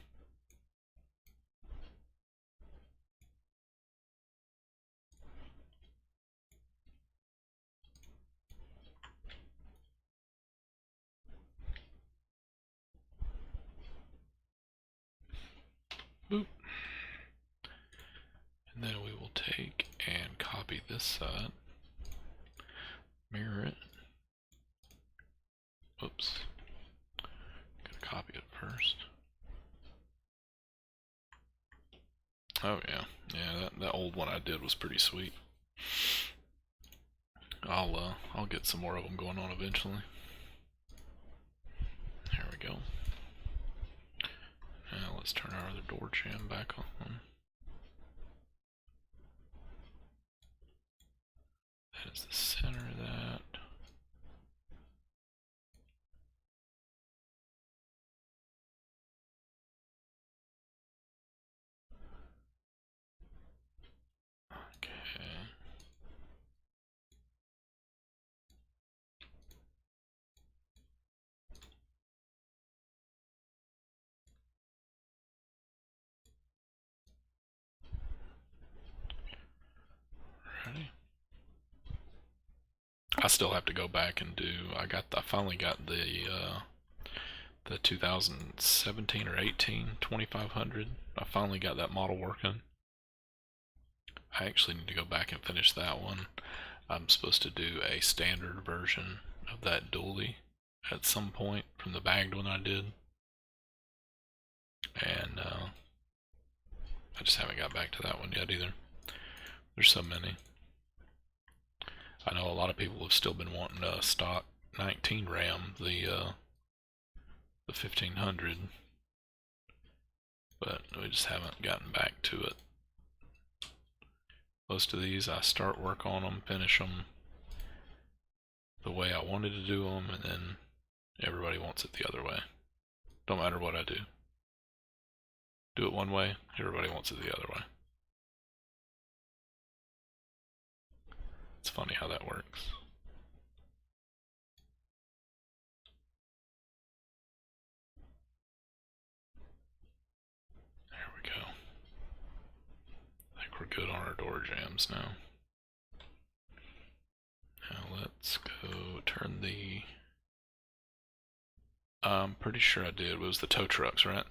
Boop. And then we will take and copy this side, mirror it. Oops. Gotta copy it first. Oh yeah, that old one I did was pretty sweet. I'll get some more of them going on eventually. There we go. Now let's turn our other door jam back on. That is the center of that. Okay. Ready? I still have to go back and do. I finally got the 2017 or 18 2500. I finally got that model working. I actually need to go back and finish that one. I'm supposed to do a standard version of that dually at some point from the bagged one I did. And I just haven't got back to that one yet either. There's so many. I know a lot of people have still been wanting a stock 19 RAM, the 1500, but we just haven't gotten back to it. Most of these I start work on them, finish them the way I wanted to do them, and then everybody wants it the other way. Don't matter what I do. Do it one way, everybody wants it the other way. It's funny how that works. There we go. I think we're good on our door jambs now. Now let's go turn the... I'm pretty sure I did. It was the tow trucks, right?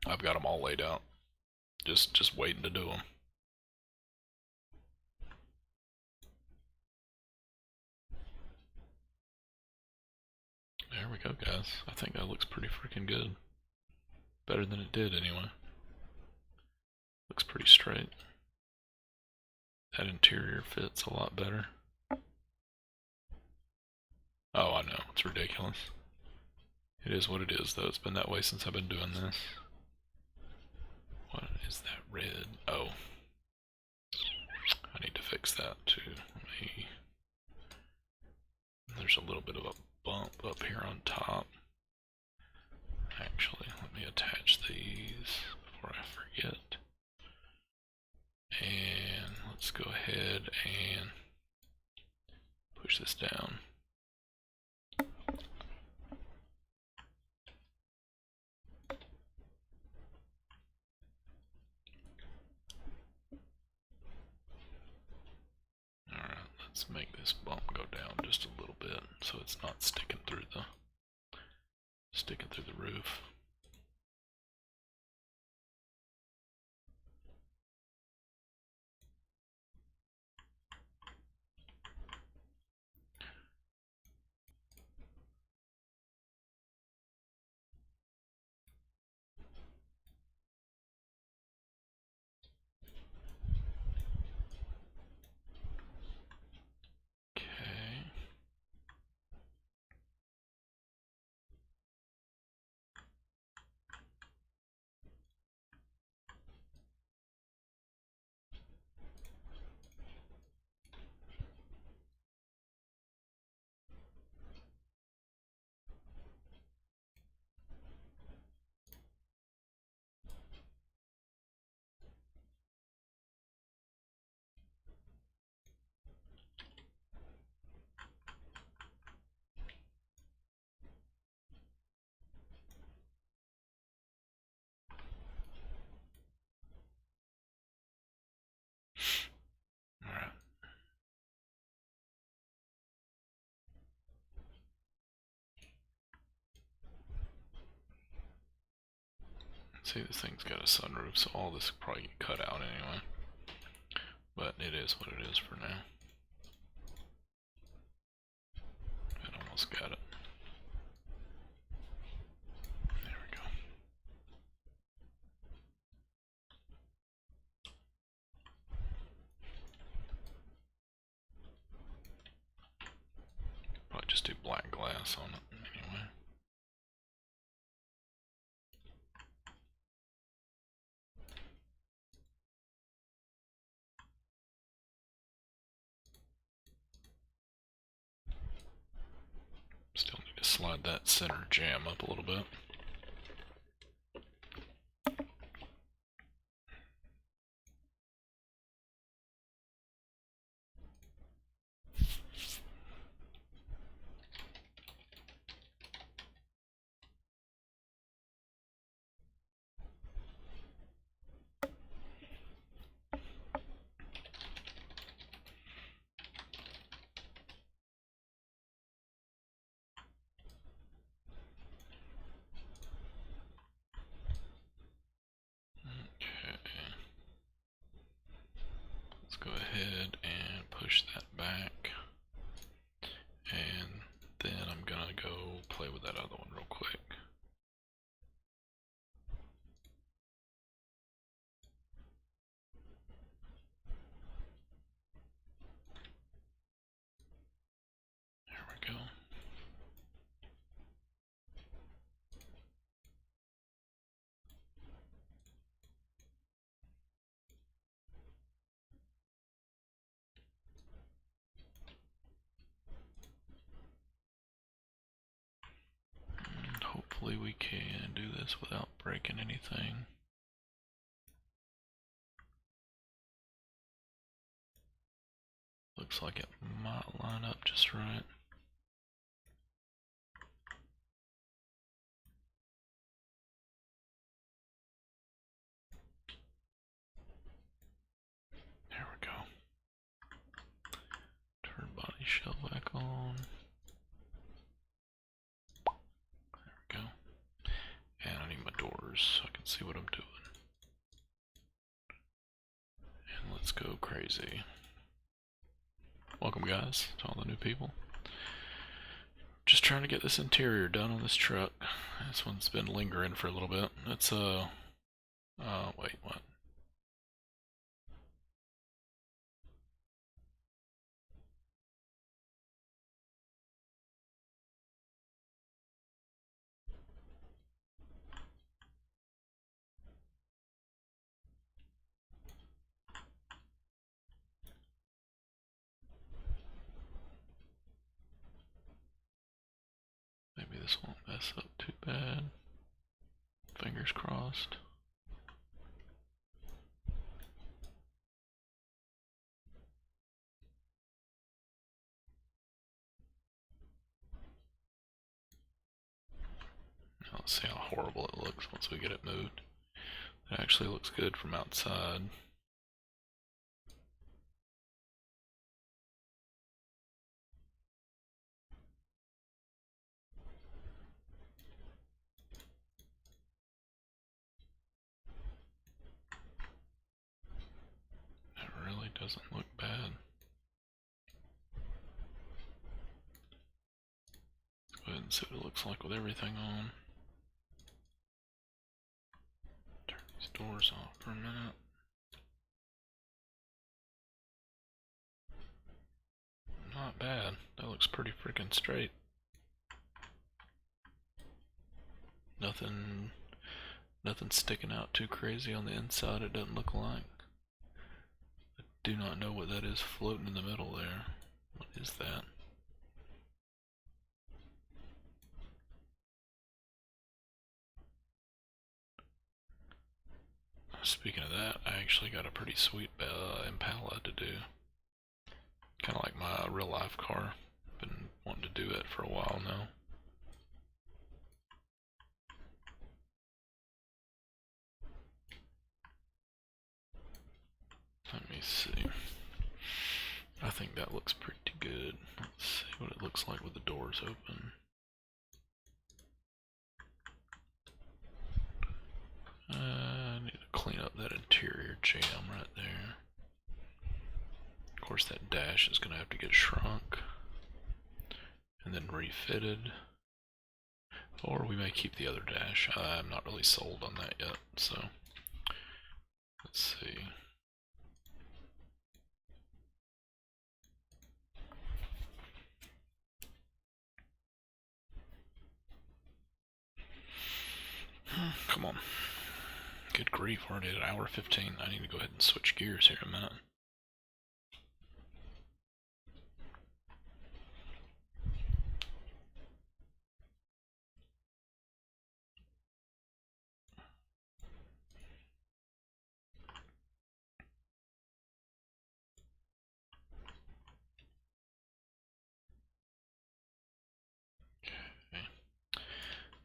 I've got them all laid out. Just waiting to do them. There we go, guys. I think that looks pretty freaking good. Better than it did, anyway. Looks pretty straight. That interior fits a lot better. Oh, I know. It's ridiculous. It is what it is, though. It's been that way since I've been doing this. What is that red? Oh. I need to fix that, too. There's a little bit of a bump up here on top. Actually, let me attach these before I forget. And let's go ahead and push this down. Alright, let's make this bump go down just a little bit so it's not sticking through the roof. Alright. See, this thing's got a sunroof, so all this will probably get cut out anyway. But it is what it is for now. I almost got it. There we go. Probably just do black glass on it anyway. Still need to slide that center jamb up a little bit. Go ahead and push that back, and then I'm gonna go play with that other one real quick. There we go. Hopefully we can do this without breaking anything. Looks like it might line up just right. crazy. Welcome guys to all the new people. Just trying to get this interior done on this truck. This one's been lingering for a little bit. It's wait, what? Maybe this won't mess up too bad. Fingers crossed. Now let's see how horrible it looks once we get it moved. It actually looks good from outside. It really doesn't look bad. Let's go ahead and see what it looks like with everything on. Turn these doors off for a minute. Not bad. That looks pretty freaking straight. Nothing sticking out too crazy on the inside, it doesn't look like. I do not know what that is floating in the middle there. What is that? Speaking of that, I actually got a pretty sweet Impala to do. Kind of like my real life car. Been wanting to do it for a while now. Let me see. I think that looks pretty good. Let's see what it looks like with the doors open. I need to clean up that interior jam right there. Of course that dash is going to have to get shrunk and then refitted. Or we may keep the other dash. I'm not really sold on that yet, so let's see. Come on. Good grief, we're already at 1:15. I need to go ahead and switch gears here a minute.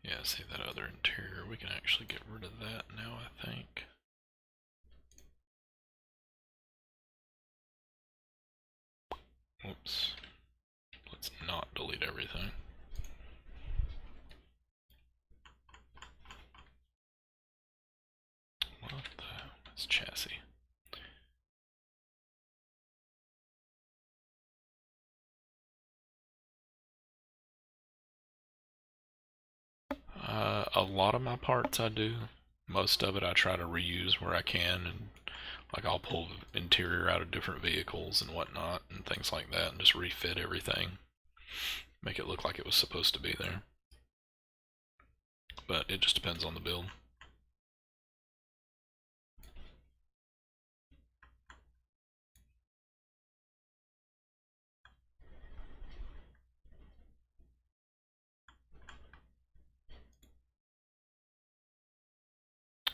Yeah, see that other interior, we can actually get rid of that now, I think. Whoops. Let's not delete everything. What the hell? That's chassis. A lot of my parts I do. Most of it I try to reuse where I can, and like I'll pull the interior out of different vehicles and whatnot and things like that and just refit everything. Make it look like it was supposed to be there. But it just depends on the build.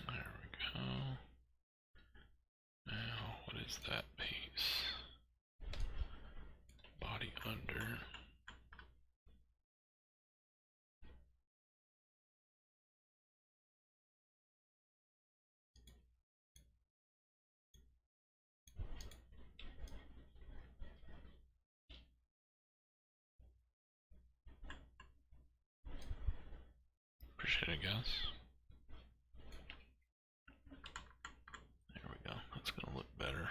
There we go. Now, what is that piece? Body under. Appreciate it, guys. There we go. That's gonna look better.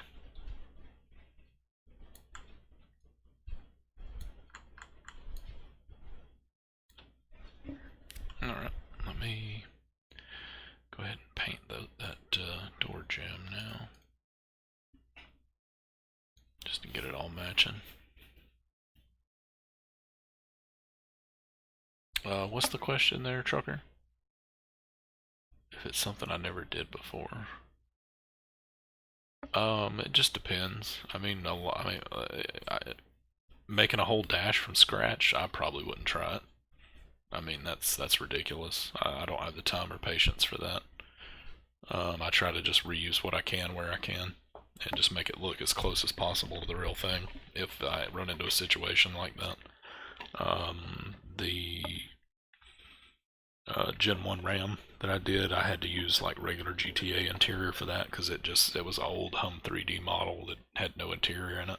matching. What's the question there, trucker? If it's something I never did before. It just depends. I mean, making a whole dash from scratch, I probably wouldn't try it. I mean, that's ridiculous. I don't have the time or patience for that. I try to just reuse what I can where I can, and just make it look as close as possible to the real thing if I run into a situation like that. The Gen 1 RAM that I did, I had to use like regular GTA interior for that because it was an old Hum 3D model that had no interior in it.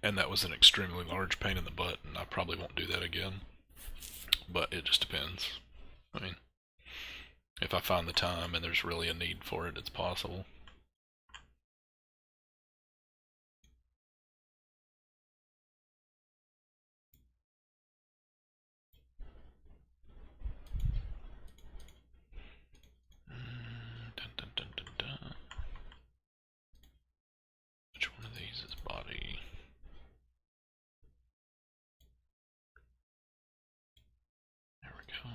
And that was an extremely large pain in the butt, and I probably won't do that again. But it just depends. I mean, if I find the time and there's really a need for it, it's possible. Dun, dun, dun, dun, dun. Which one of these is body? There we go.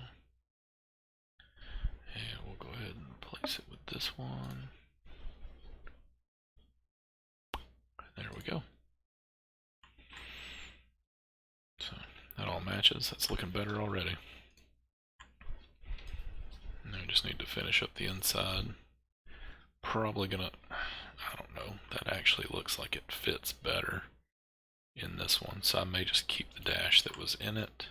And we'll go ahead and place it with this one. There we go. So that all matches. That's looking better already. Now we just need to finish up the inside. Probably gonna, I don't know, that actually looks like it fits better in this one, so I may just keep the dash that was in it.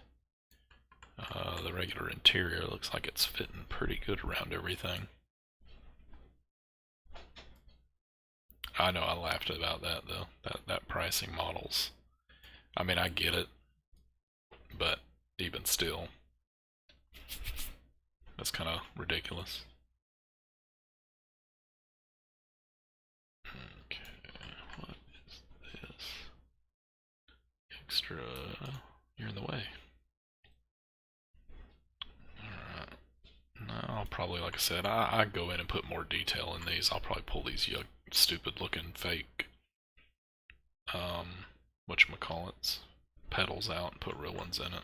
The regular interior looks like it's fitting pretty good around everything. I know I laughed about that though, that pricing models. I mean, I get it, but even still, that's kind of ridiculous. Okay, what is this? Extra, you're in the way. No, I'll probably, like I said, I go in and put more detail in these. I'll probably pull these stupid looking fake, whatchamacallits, pedals out and put real ones in it.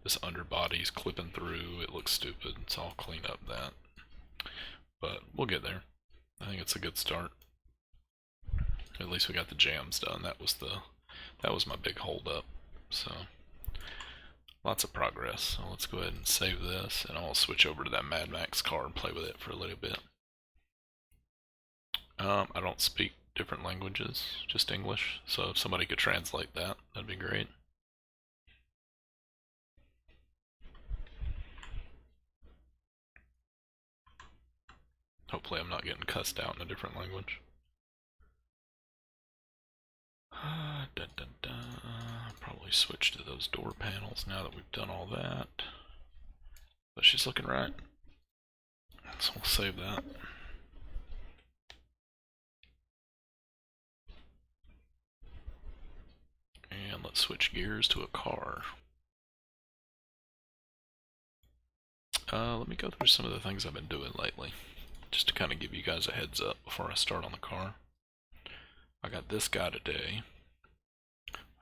This underbody's clipping through, it looks stupid, so I'll clean up that. But we'll get there. I think it's a good start. At least we got the jams done. That was my big hold up. So lots of progress. So let's go ahead and save this, and I'll switch over to that Mad Max car and play with it for a little bit. I don't speak different languages, just English, so if somebody could translate that, that'd be great. Hopefully I'm not getting cussed out in a different language. Dun, dun, dun. Probably switch to those door panels now that we've done all that. But she's looking right. So we'll save that. And let's switch gears to a car. Let me go through some of the things I've been doing lately, just to kind of give you guys a heads up before I start on the car. I got this guy today.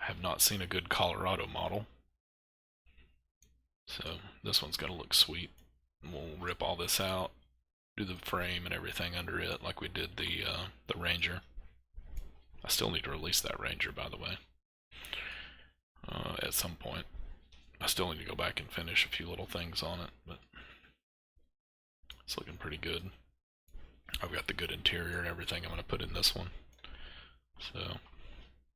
I have not seen a good Colorado model, so this one's gonna look sweet. We'll rip all this out, do the frame and everything under it like we did the Ranger. I still need to release that Ranger, by the way, at some point. I still need to go back and finish a few little things on it, but it's looking pretty good. I've got the good interior and everything I'm going to put in this one. So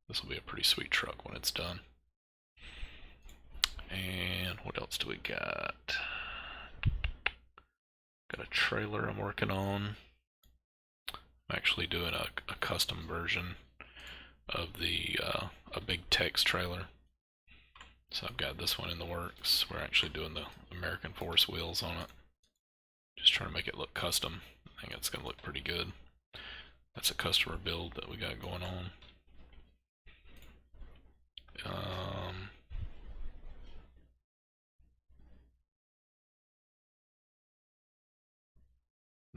this will be a pretty sweet truck when it's done. And what else do we got? Got a trailer I'm working on. I'm actually doing a custom version of a big Tex trailer. So I've got this one in the works. We're actually doing the American Force wheels on it. Just trying to make it look custom. I think it's going to look pretty good. That's a customer build that we got going on.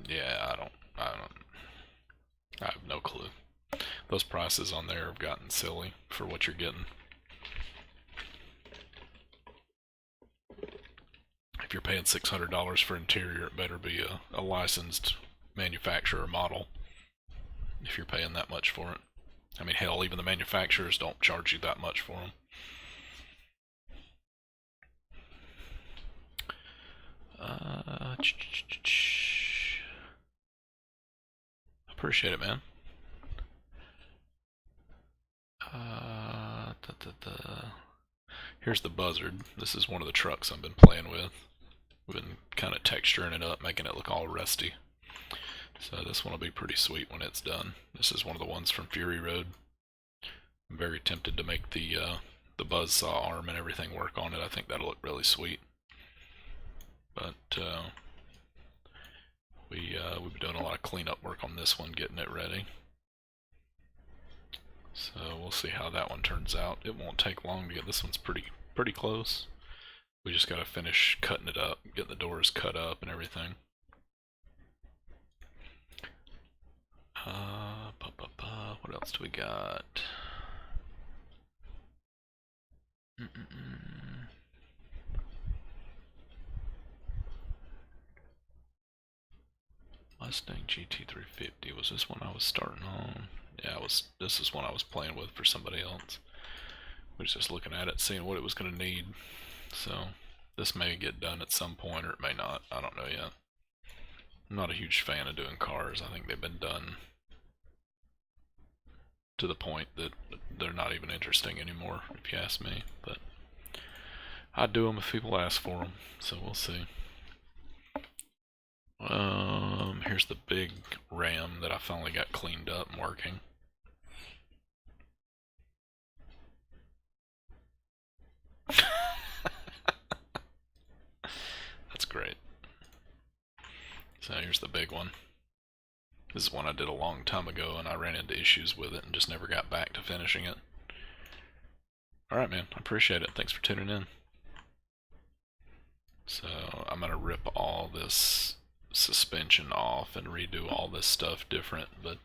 Yeah, I have no clue. Those prices on there have gotten silly for what you're getting. If you're paying $600 for interior, it better be a licensed manufacturer model if you're paying that much for it. I mean, hell, even the manufacturers don't charge you that much for them. Appreciate it, man. Here's the Buzzard. This is one of the trucks I've been playing with. We've been kind of texturing it up, making it look all rusty. So this one will be pretty sweet when it's done. This is one of the ones from Fury Road. I'm very tempted to make the buzzsaw arm and everything work on it. I think that'll look really sweet. But we've been doing a lot of cleanup work on this one, getting it ready. So we'll see how that one turns out. It won't take long to get this one's pretty close. We just gotta finish cutting it up, getting the doors cut up and everything. What else do we got? Mustang GT350, was this one I was starting on? Yeah, this is one I was playing with for somebody else. We was just looking at it, seeing what it was going to need. So, this may get done at some point, or it may not. I don't know yet. I'm not a huge fan of doing cars. I think they've been done to the point that they're not even interesting anymore, if you ask me. But I'd do them if people ask for them, so we'll see. Here's the big Ram that I finally got cleaned up and working. That's great. So here's the big one. This is one I did a long time ago, and I ran into issues with it and just never got back to finishing it. Alright, man. I appreciate it. Thanks for tuning in. So I'm going to rip all this suspension off and redo all this stuff different, but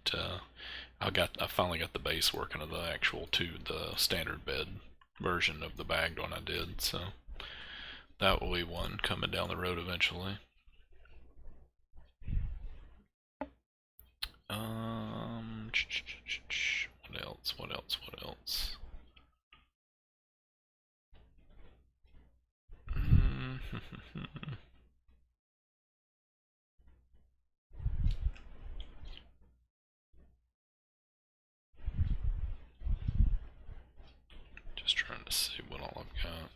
I finally got the base working of the actual the standard bed version of the bagged one I did, so that will be one coming down the road eventually. What else? Just trying to see what all I've got.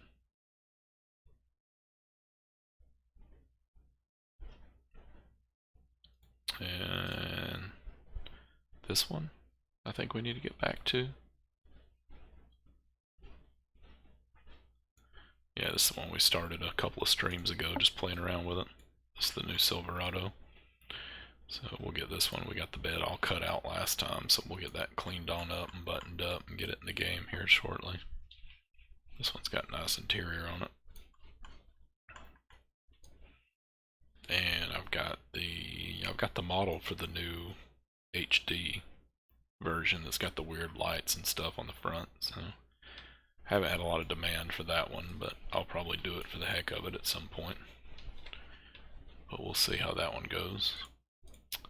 And this one, I think we need to get back to. Yeah, this is the one we started a couple of streams ago, just playing around with it. This is the new Silverado. So we'll get this one. We got the bed all cut out last time, so we'll get that cleaned on up and buttoned up and get it in the game here shortly. This one's got nice interior on it. And I've got the model for the new HD version that's got the weird lights and stuff on the front, so haven't had a lot of demand for that one, but I'll probably do it for the heck of it at some point. But we'll see how that one goes.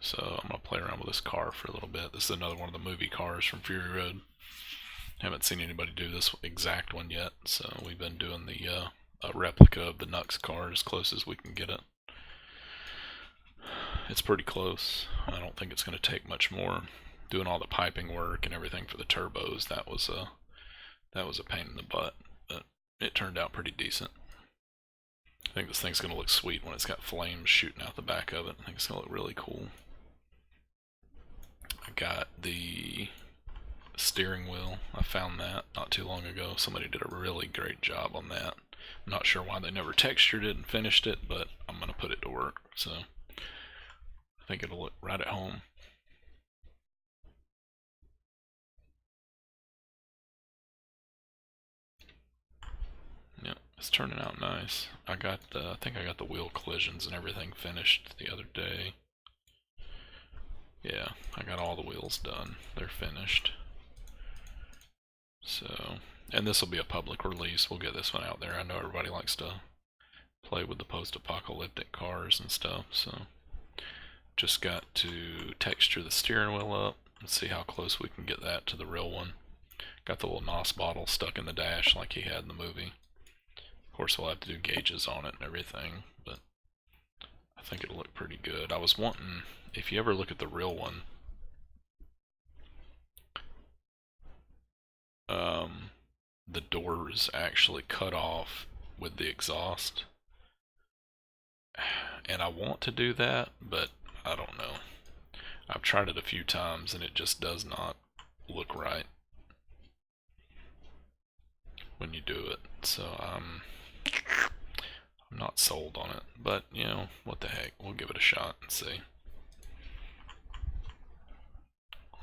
So I'm going to play around with this car for a little bit. This is another one of the movie cars from Fury Road. Haven't seen anybody do this exact one yet, so we've been doing the replica of the Knux car as close as we can get it. It's pretty close. I don't think it's going to take much more. Doing all the piping work and everything for the turbos, that was a pain in the butt, but it turned out pretty decent. I think this thing's going to look sweet when it's got flames shooting out the back of it. I think it's going to look really cool. I got the steering wheel. I found that not too long ago. Somebody did a really great job on that. I'm not sure why they never textured it and finished it, but I'm going to put it to work, so I think it'll look right at home. Yep, it's turning out nice. I think I got the wheel collisions and everything finished the other day. Yeah, I got all the wheels done. They're finished. So, and this will be a public release. We'll get this one out there. I know everybody likes to play with the post-apocalyptic cars and stuff, so just got to texture the steering wheel up and see how close we can get that to the real one. Got the little NOS bottle stuck in the dash like he had in the movie. Of course, we'll have to do gauges on it and everything, but I think it'll look pretty good. I was wanting, if you ever look at the real one, the doors actually cut off with the exhaust. And I want to do that, but I don't know. I've tried it a few times and it just does not look right when you do it. So I'm not sold on it, but you know, what the heck, we'll give it a shot and see.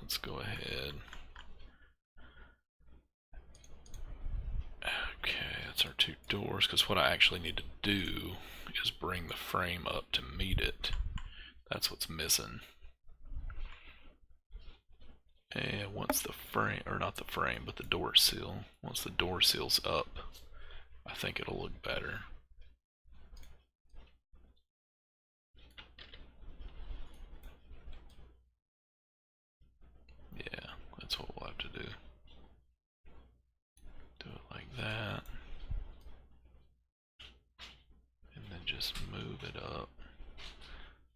Let's go ahead. Okay, that's our two doors, because what I actually need to do is bring the frame up to meet it. That's what's missing. And once the frame, or not the frame, but the door seal, once the door seal's up, I think it'll look better. Yeah, that's what we'll have to do. Do it like that. And then just move it up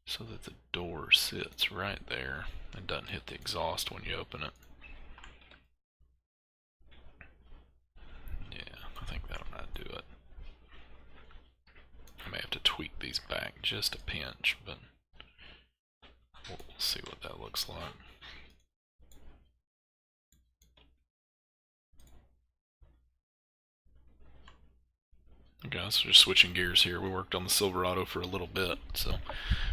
so that the door sits right there and doesn't hit the exhaust when you open it. Yeah, I think that'll not do it. I may have to tweak these back just a pinch, but we'll see what that looks like. Okay, so just switching gears here. We worked on the Silverado for a little bit, so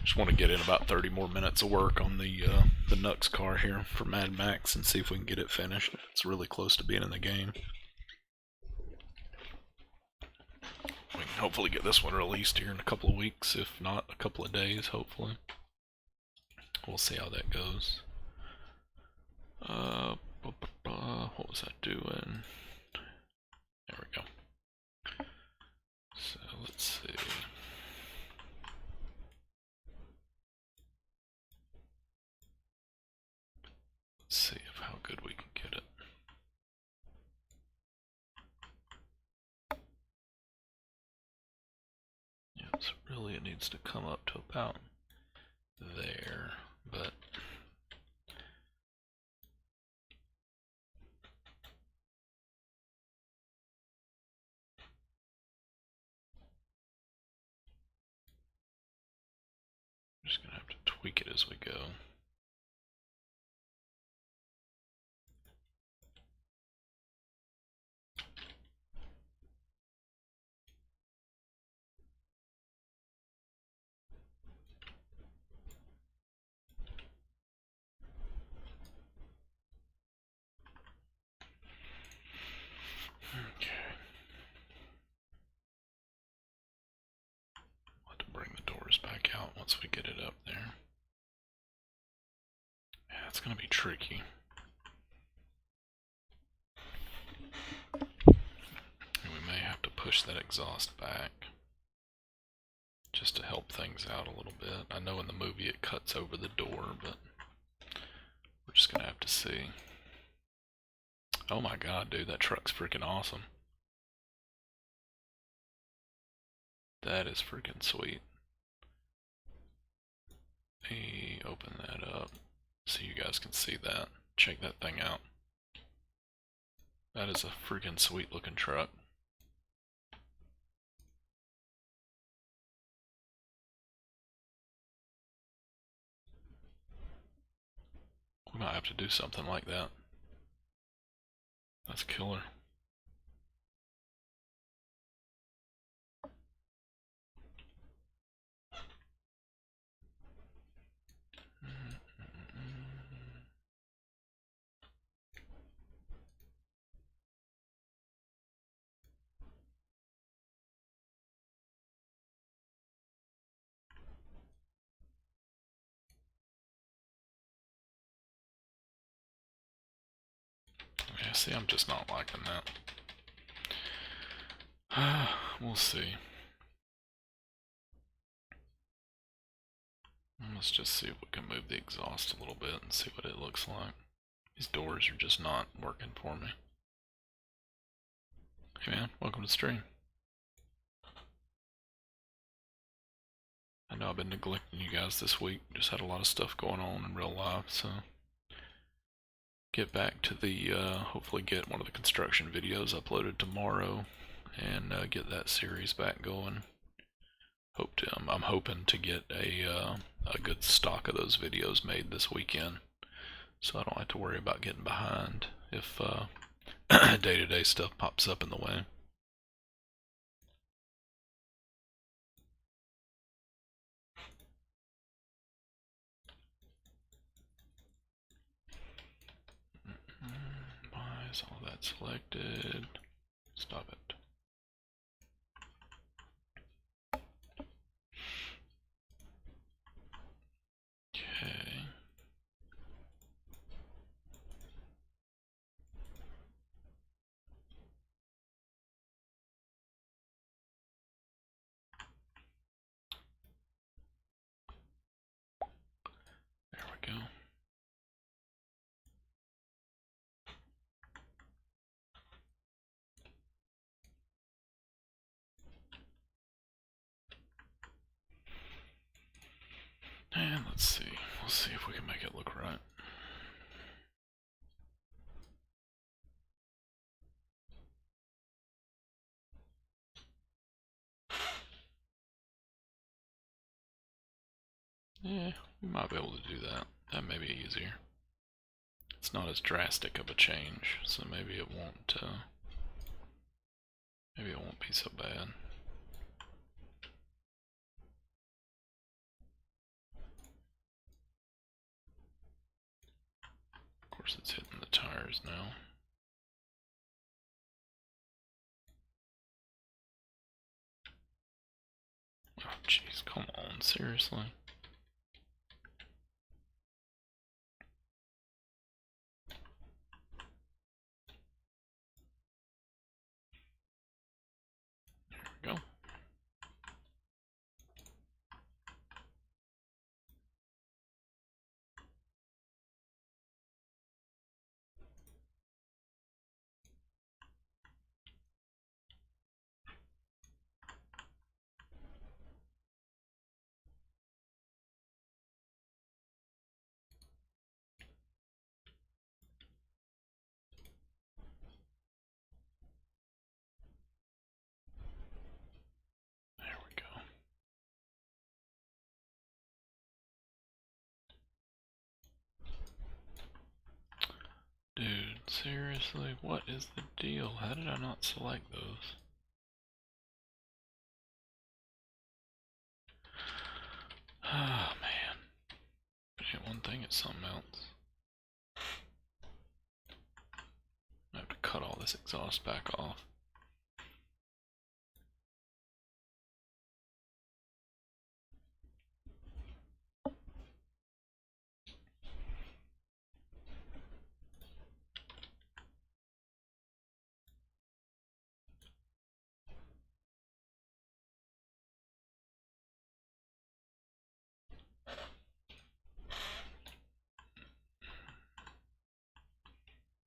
just want to get in about 30 more minutes of work on the Knux car here for Mad Max and see if we can get it finished. It's really close to being in the game. We can hopefully get this one released here in a couple of weeks, if not a couple of days, hopefully. We'll see how that goes. What was I doing? There we go. So let's see. Let's see if how good we can get it. Yeah, so really it needs to come up to about there, but I'm just gonna have to tweak it as we go. Okay. We'll have to bring the doors back out once we get it up there. Yeah, it's gonna be tricky. And we may have to push that exhaust back just to help things out a little bit. I know in the movie it cuts over the door, but we're just gonna have to see. Oh my god, dude, that truck's freaking awesome. That is freaking sweet. Let me open that up so you guys can see that. Check that thing out. That is a freaking sweet looking truck. We might have to do something like that. That's killer. see, I'm just not liking that. We'll see. Let's just see if we can move the exhaust a little bit and see what it looks like. These doors are just not working for me. Hey man, welcome to the stream. I know I've been neglecting you guys this week. Just had a lot of stuff going on in real life, so get back to the, hopefully get one of the construction videos uploaded tomorrow and get that series back going. I'm hoping to get a good stock of those videos made this weekend, so I don't have to worry about getting behind if day-to-day stuff pops up in the way. Why is all that selected? Stop it. Okay. There we go. And let's see. We'll see if we can make it look right. Yeah, we might be able to do that. That may be easier. It's not as drastic of a change, so maybe it won't be so bad. Of course it's hitting the tires now. Oh jeez, come on, seriously? There we go. There we go. Dude, seriously, what is the deal? How did I not select those? Oh man. If it ain't one thing, it's something else. I have to cut all this exhaust back off.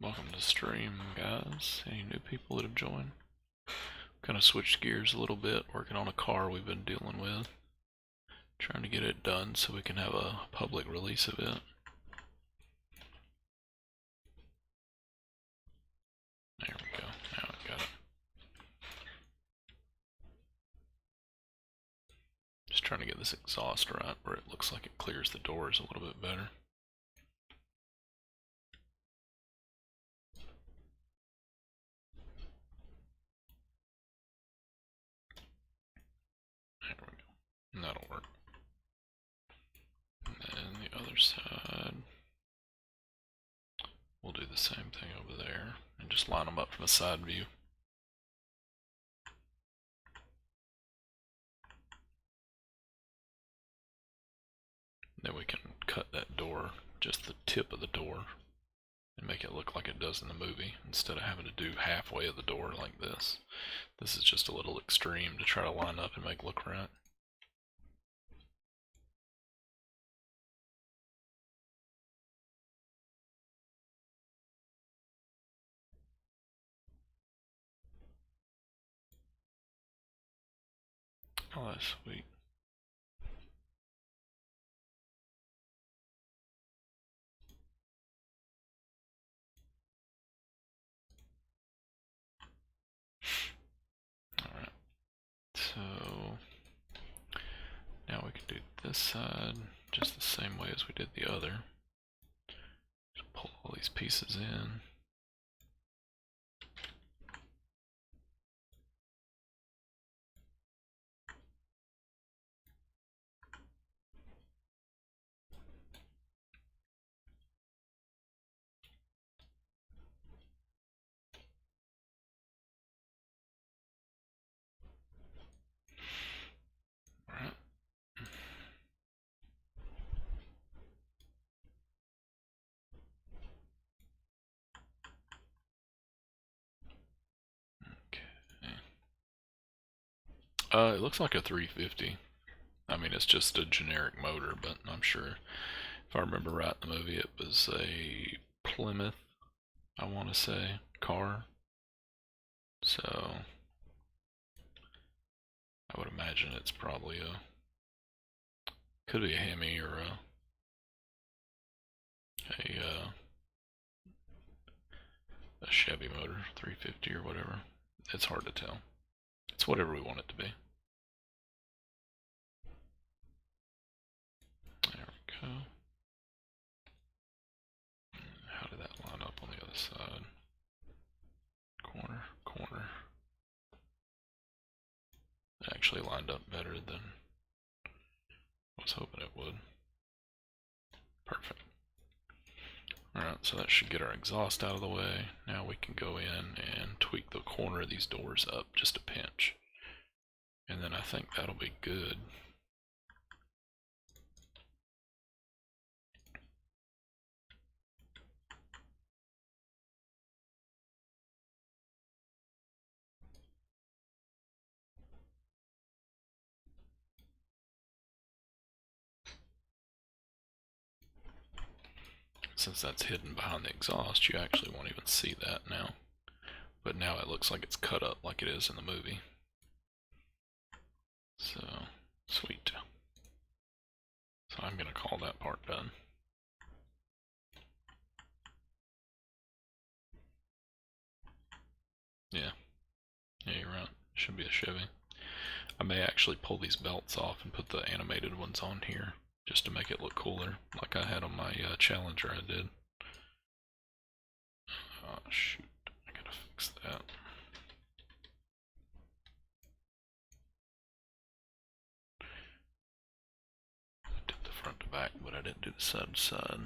Welcome to the stream, guys. Any new people that have joined? Kind of switched gears a little bit, working on a car we've been dealing with. Trying to get it done so we can have a public release of it. There we go. Now I got it. Just trying to get this exhaust right where it looks like it clears the doors a little bit better. There we go. And that'll work. And then the other side, we'll do the same thing over there and just line them up from a side view. Then we can cut that door, just the tip of the door, and make it look like it does in the movie, instead of having to do halfway of the door like this. This is just a little extreme to try to line up and make it look right. Oh, that's sweet. Alright, so now we can do this side just the same way as we did the other. Just pull all these pieces in. Alright. Okay. It looks like a 350. I mean, it's just a generic motor, but I'm sure, if I remember right in the movie, it was a Plymouth, I want to say, car. So, I would imagine it's probably could be a Hemi or a Chevy motor, 350 or whatever. It's hard to tell. It's whatever we want it to be. There we go. How did that line up on the other side? Corner, corner. It actually lined up better than I was hoping it would. Perfect. Alright, so that should get our exhaust out of the way. Now we can go in and tweak the corner of these doors up just a pinch. And then I think that'll be good. Since that's hidden behind the exhaust, you actually won't even see that now. But now it looks like it's cut up like it is in the movie. So, sweet. So I'm going to call that part done. Yeah. Yeah, you're right. Should be a Chevy. I may actually pull these belts off and put the animated ones on here, just to make it look cooler, like I had on my Challenger I did. Oh shoot, I gotta fix that. I did the front to back, but I didn't do the side to side.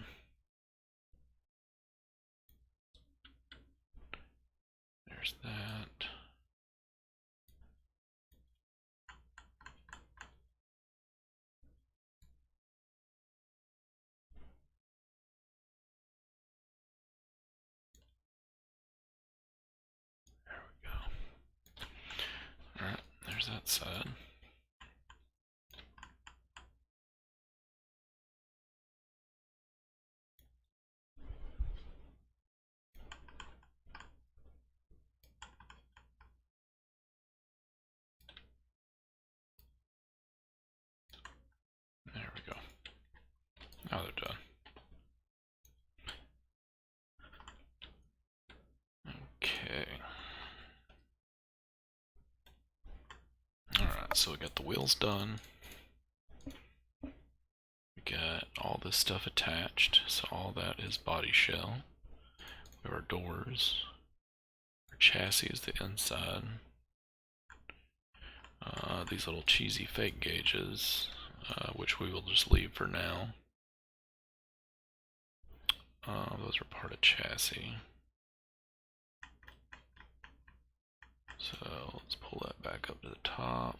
There's that. There we go. Alright, there's that side. There we go. Now they're done. Okay. Alright, so we got the wheels done. We got all this stuff attached, so all that is body shell. We have our doors. Our chassis is the inside. These little cheesy fake gauges, which we will just leave for now. Those are part of chassis. So let's pull that back up to the top.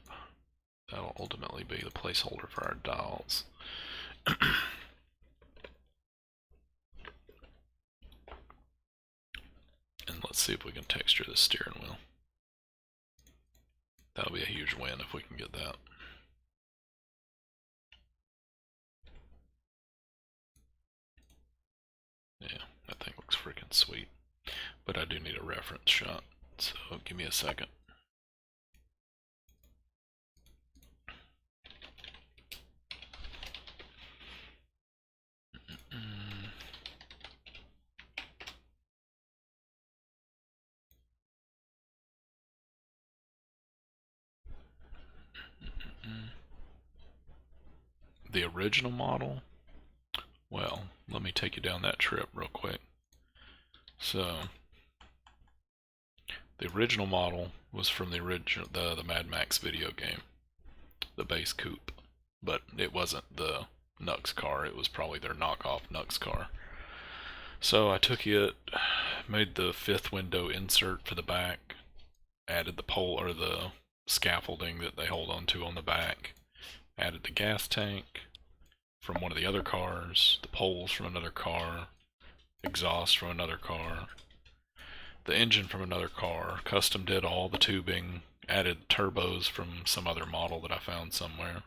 That'll ultimately be the placeholder for our dials. see if we can texture the steering wheel. That'll be a huge win if we can get that. Yeah, that thing looks freaking sweet. But I do need a reference shot, so give me a second. The original model? Well, let me take you down that trip real quick. So, the original model was from the Mad Max video game, the base coupe, but it wasn't the Knux car. It was probably their knockoff Knux car. So I took it, made the 5th window insert for the back, added the pole or the scaffolding that they hold onto on the back, added the gas tank from one of the other cars, the poles from another car, exhaust from another car, the engine from another car, custom did all the tubing, added turbos from some other model that I found somewhere,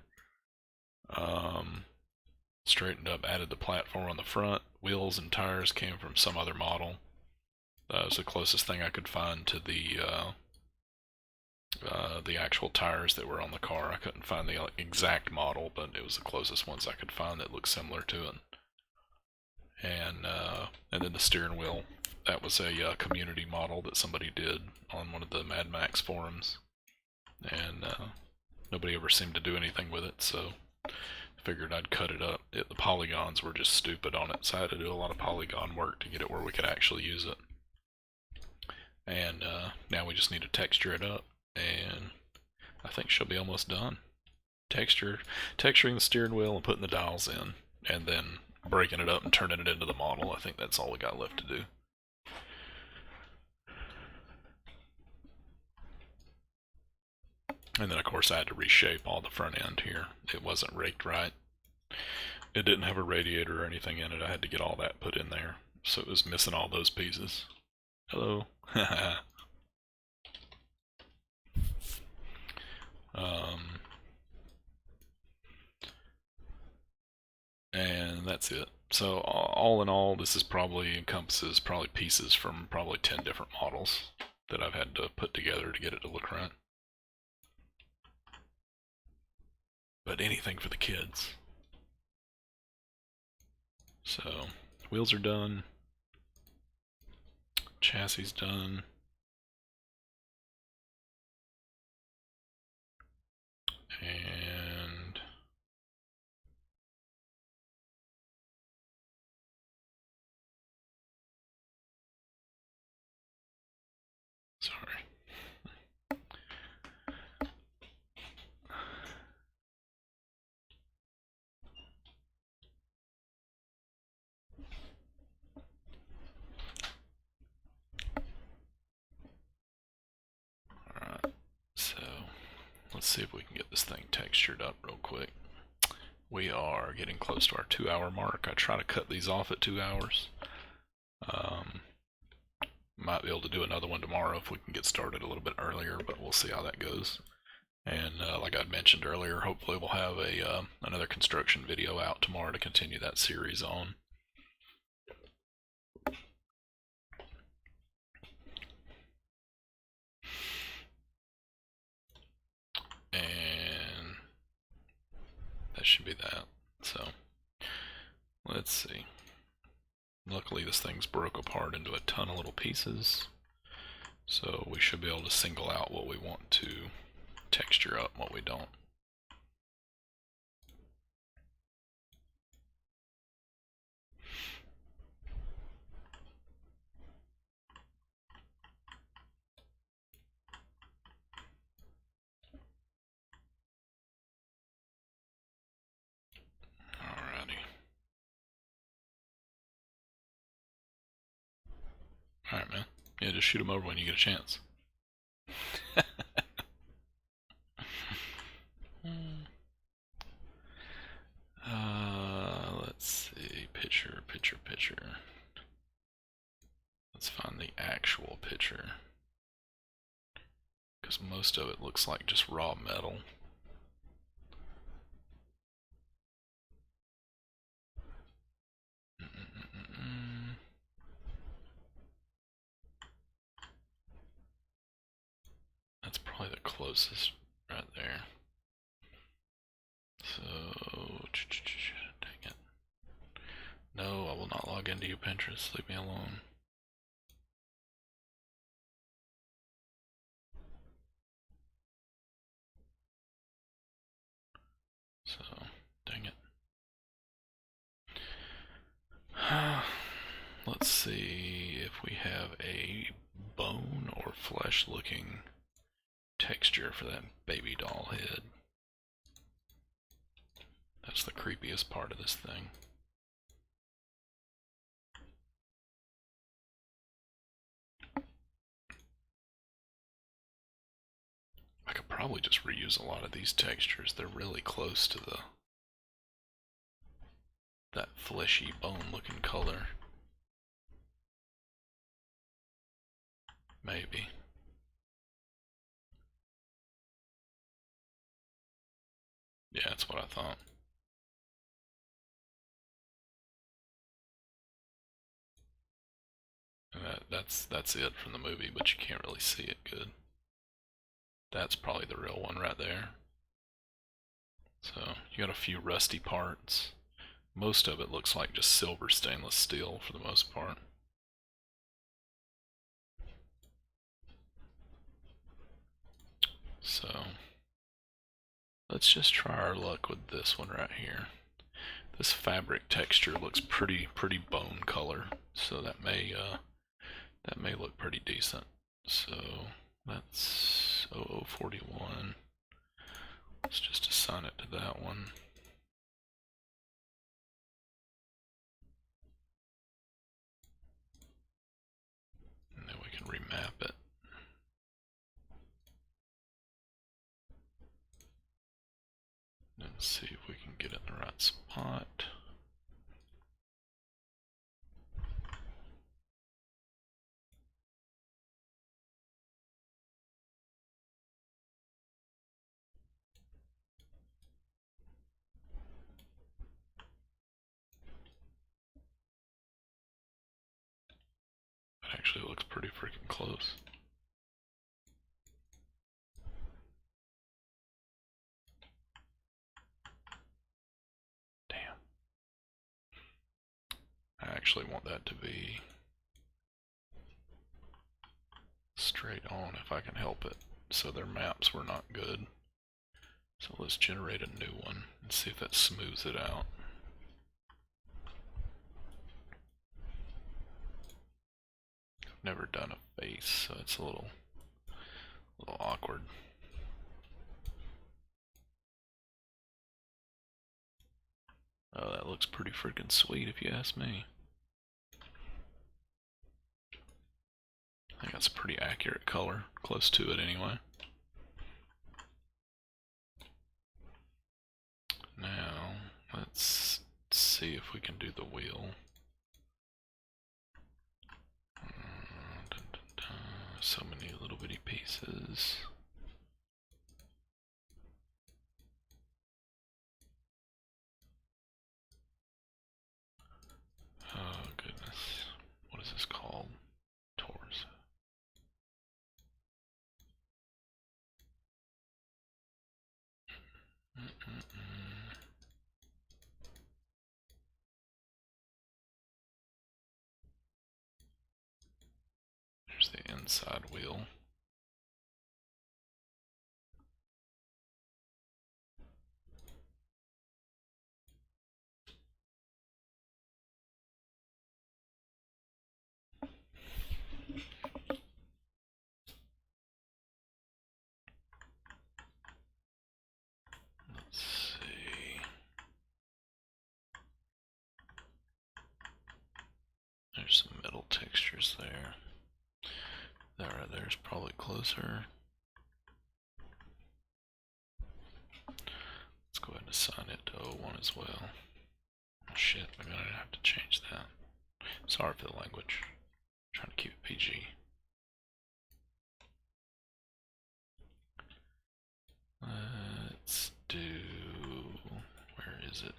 straightened up, added the platform on the front, wheels and tires came from some other model. That was the closest thing I could find to the actual tires that were on the car. I couldn't find the exact model, but it was the closest ones I could find that looked similar to it. And then the steering wheel, that was a community model that somebody did on one of the Mad Max forums, and nobody ever seemed to do anything with it, so I figured I'd cut it up. The polygons were just stupid on it, so I had to do a lot of polygon work to get it where we could actually use it. And now we just need to texture it up, and I think she'll be almost done. Texturing the steering wheel and putting the dials in, and then breaking it up and turning it into the model. I think that's all we got left to do. And then of course I had to reshape all the front end here. It wasn't raked right. It didn't have a radiator or anything in it. I had to get all that put in there. So it was missing all those pieces. Hello. And that's it. So all in all, this is encompasses pieces from probably 10 different models that I've had to put together to get it to look right. But anything for the kids. So wheels are done, chassis done, and sorry. Alright, so let's see if we can get this thing textured up real quick. We are getting close to our 2-hour mark. I try to cut these off at 2 hours. Might be able to do another one tomorrow if we can get started a little bit earlier, but we'll see how that goes. And like I mentioned earlier, hopefully we'll have another construction video out tomorrow to continue that series on. And that should be that. So let's see. Luckily this thing's broke apart into a ton of little pieces, so we should be able to single out what we want to texture up and what we don't. Alright, man. Yeah, just shoot them over when you get a chance. Let's see. Picture. Let's Let's find the actual picture, because most of it looks like just raw metal. That's probably the closest right there. So, dang it. No, I will not log into your Pinterest. Leave me alone. So, dang it. Let's see if we have a bone or flesh looking texture for that baby doll head. That's the creepiest part of this thing. I could probably just reuse a lot of these textures. They're really close to that fleshy bone looking color. Maybe. Yeah, that's what I thought. And that's it from the movie, but you can't really see it good. That's probably the real one right there. So you got a few rusty parts. Most of it looks like just silver stainless steel for the most part. So let's just try our luck with this one right here. This fabric texture looks pretty bone color, so that may look pretty decent. So that's 0041. Let's just assign it to that one. And then we can remap it. And see if we can get it in the right spot. It actually looks pretty freaking close. Damn. I actually want that to be straight on if I can help it. So their maps were not good. So let's generate a new one and see if that smooths it out. I've never done a face, so it's a little awkward. Oh, that looks pretty freaking sweet if you ask me. I think that's a pretty accurate color, close to it anyway. Now, let's see if we can do the wheel. So many little bitty pieces. Oh goodness, what is this called? Torso. There's the inside wheel. Let's see. There's some metal textures there. That right there is probably closer. Let's go ahead and assign it to 01 as well. Oh shit, we're gonna have to change that. Sorry for the language. Trying to keep it PG. Let's do... where is it?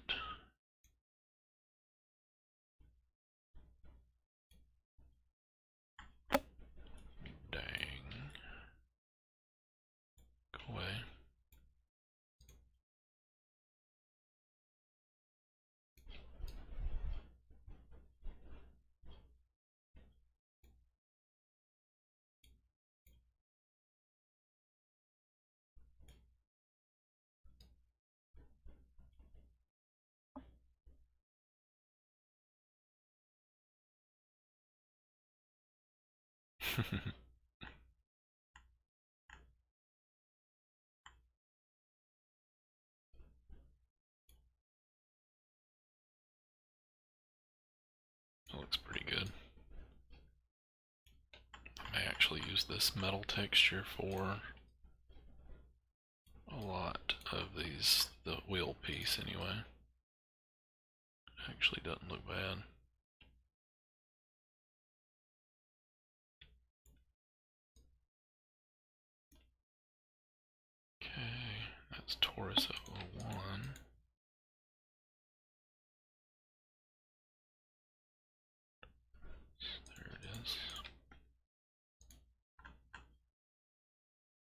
Dang. Go away. That looks pretty good. I may actually use this metal texture for a lot of these, the wheel piece anyway. Actually doesn't look bad. Okay, that's Taurus 001. There it is.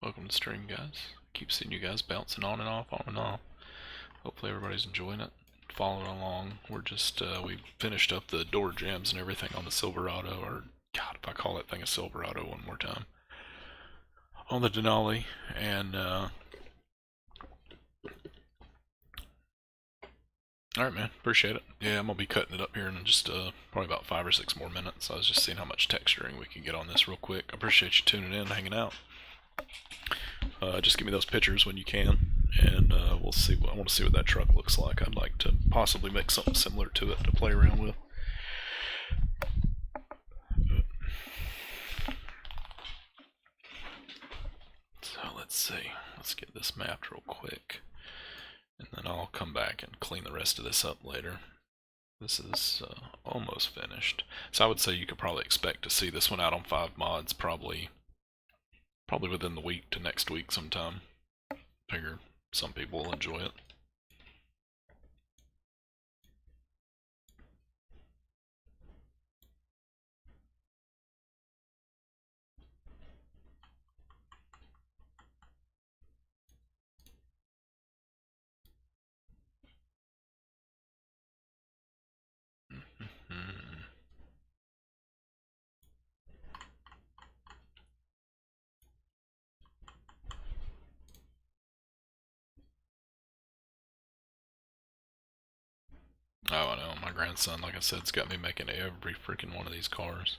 Welcome to the stream, guys. Keep seeing you guys bouncing on and off, on and off. Hopefully everybody's enjoying it, following along. We're just, we finished up the door jambs and everything on the Silverado, or God, if I call that thing a Silverado one more time, on the Denali, and alright man, appreciate it. Yeah, I'm gonna be cutting it up here in just probably about 5 or 6 more minutes. I was just seeing how much texturing we can get on this real quick. I appreciate you tuning in, hanging out. Just give me those pictures when you can, and we'll see. I want to see what that truck looks like. I'd like to possibly make something similar to it to play around with. So let's see. Let's get this mapped real quick, and then I'll come back and clean the rest of this up later. This is almost finished. So I would say you could probably expect to see this one out on 5Mods probably within the week to next week sometime. Figure some people will enjoy it. Oh, I know. My grandson, like I said, has got me making every freaking one of these cars.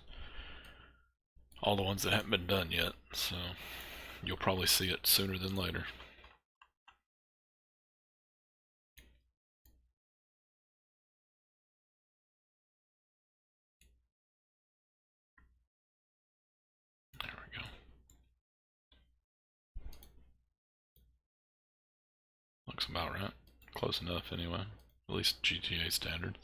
All the ones that haven't been done yet, so you'll probably see it sooner than later. There we go. Looks about right. Close enough anyway. At least GTA standard.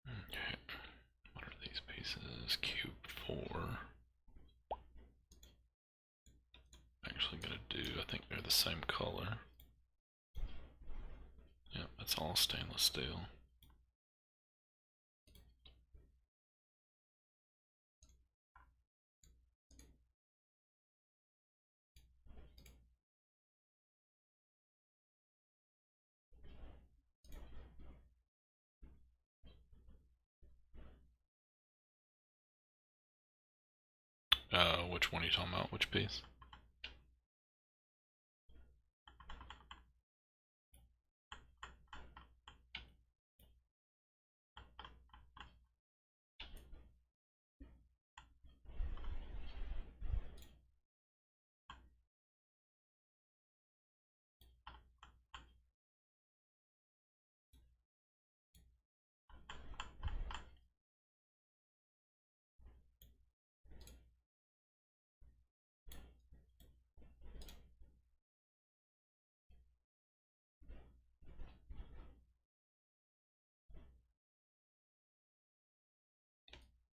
Okay. What are these pieces? Cube 4. Actually gonna do, I think they're the same color. Yep, that's all stainless steel. Which one are you talking about? Which piece?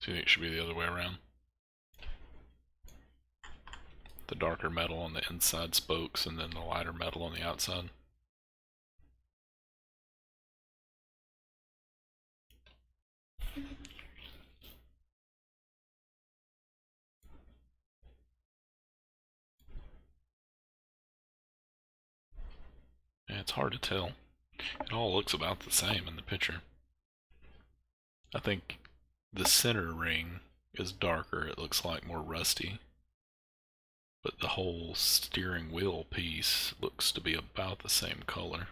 Do you think it should be the other way around? The darker metal on the inside spokes and then the lighter metal on the outside? Yeah, it's hard to tell. It all looks about the same in the picture. I think the center ring is darker, it looks like more rusty. But the whole steering wheel piece looks to be about the same color.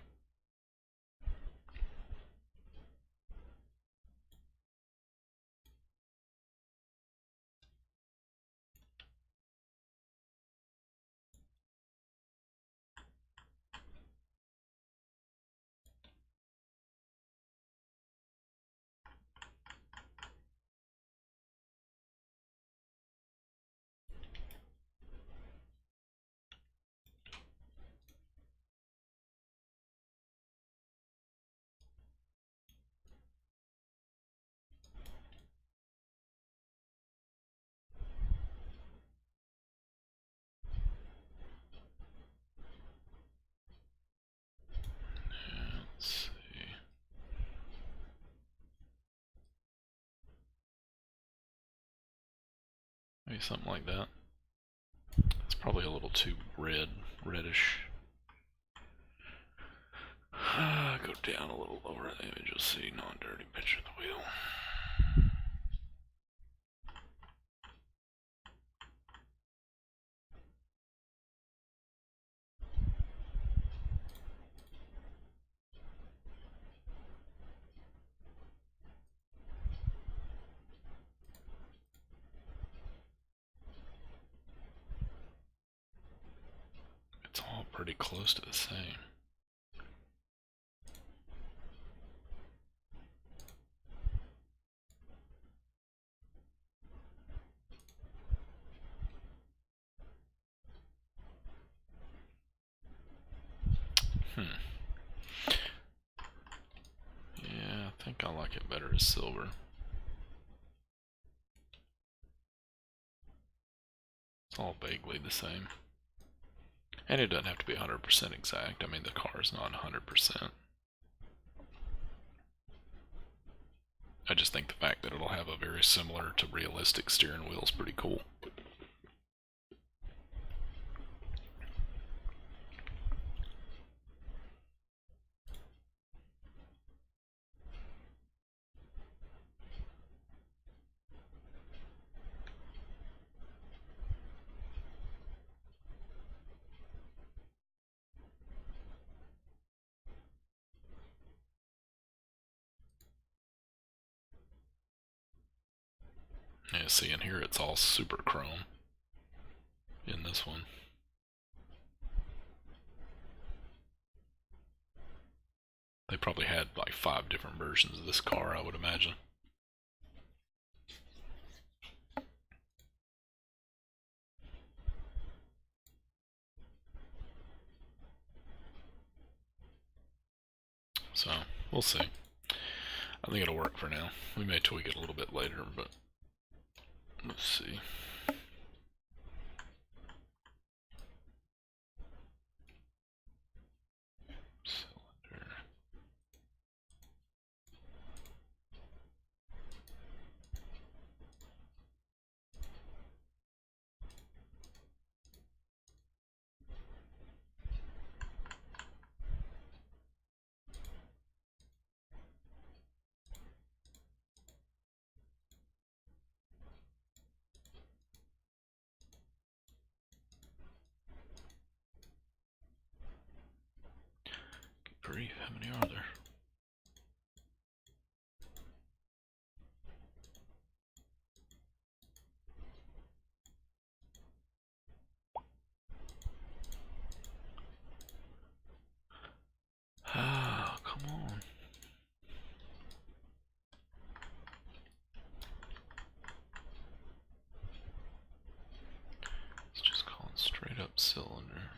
Let's see. Maybe something like that. It's probably a little too reddish. Go down a little lower in the image, you'll see non-dirty picture of the wheel. It's all pretty close to the same. Yeah, I think I like it better as silver. It's all vaguely the same. And it doesn't have to be 100% exact. I mean, the car is not 100%. I just think the fact that it'll have a very similar to realistic steering wheel is pretty cool. Yeah, see in here it's all super chrome in this one. They probably had like 5 different versions of this car, I would imagine. So, we'll see. I think it'll work for now. We may tweak it a little bit later, but let's see. Cylinder. Good grief, how many are there? Ah, come on. Let's just call it straight up cylinder.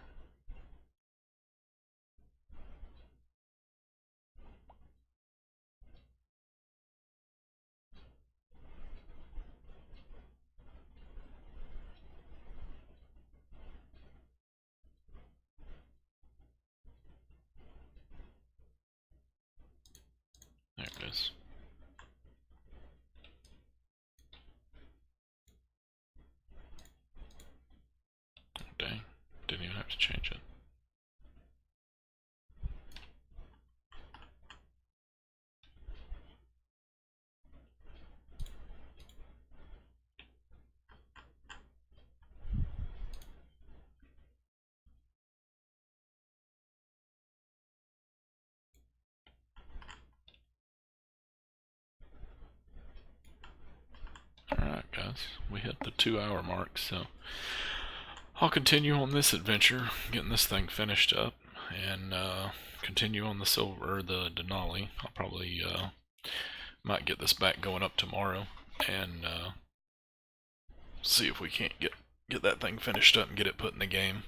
guys. We hit the 2-hour mark, so I'll continue on this adventure, getting this thing finished up, and continue on the silver, or the Denali. I'll probably might get this back going up tomorrow, and see if we can't get that thing finished up and get it put in the game.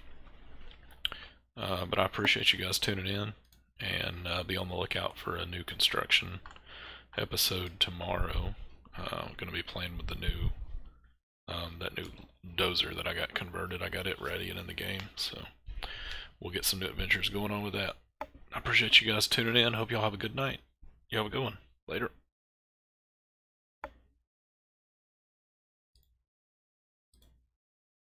But I appreciate you guys tuning in, and be on the lookout for a new construction episode tomorrow. I'm going to be playing with the new that new dozer that I got converted. I got it ready and in the game, so we'll get some new adventures going on with that. I appreciate you guys tuning in. Hope y'all have a good night. You have a good one. Later.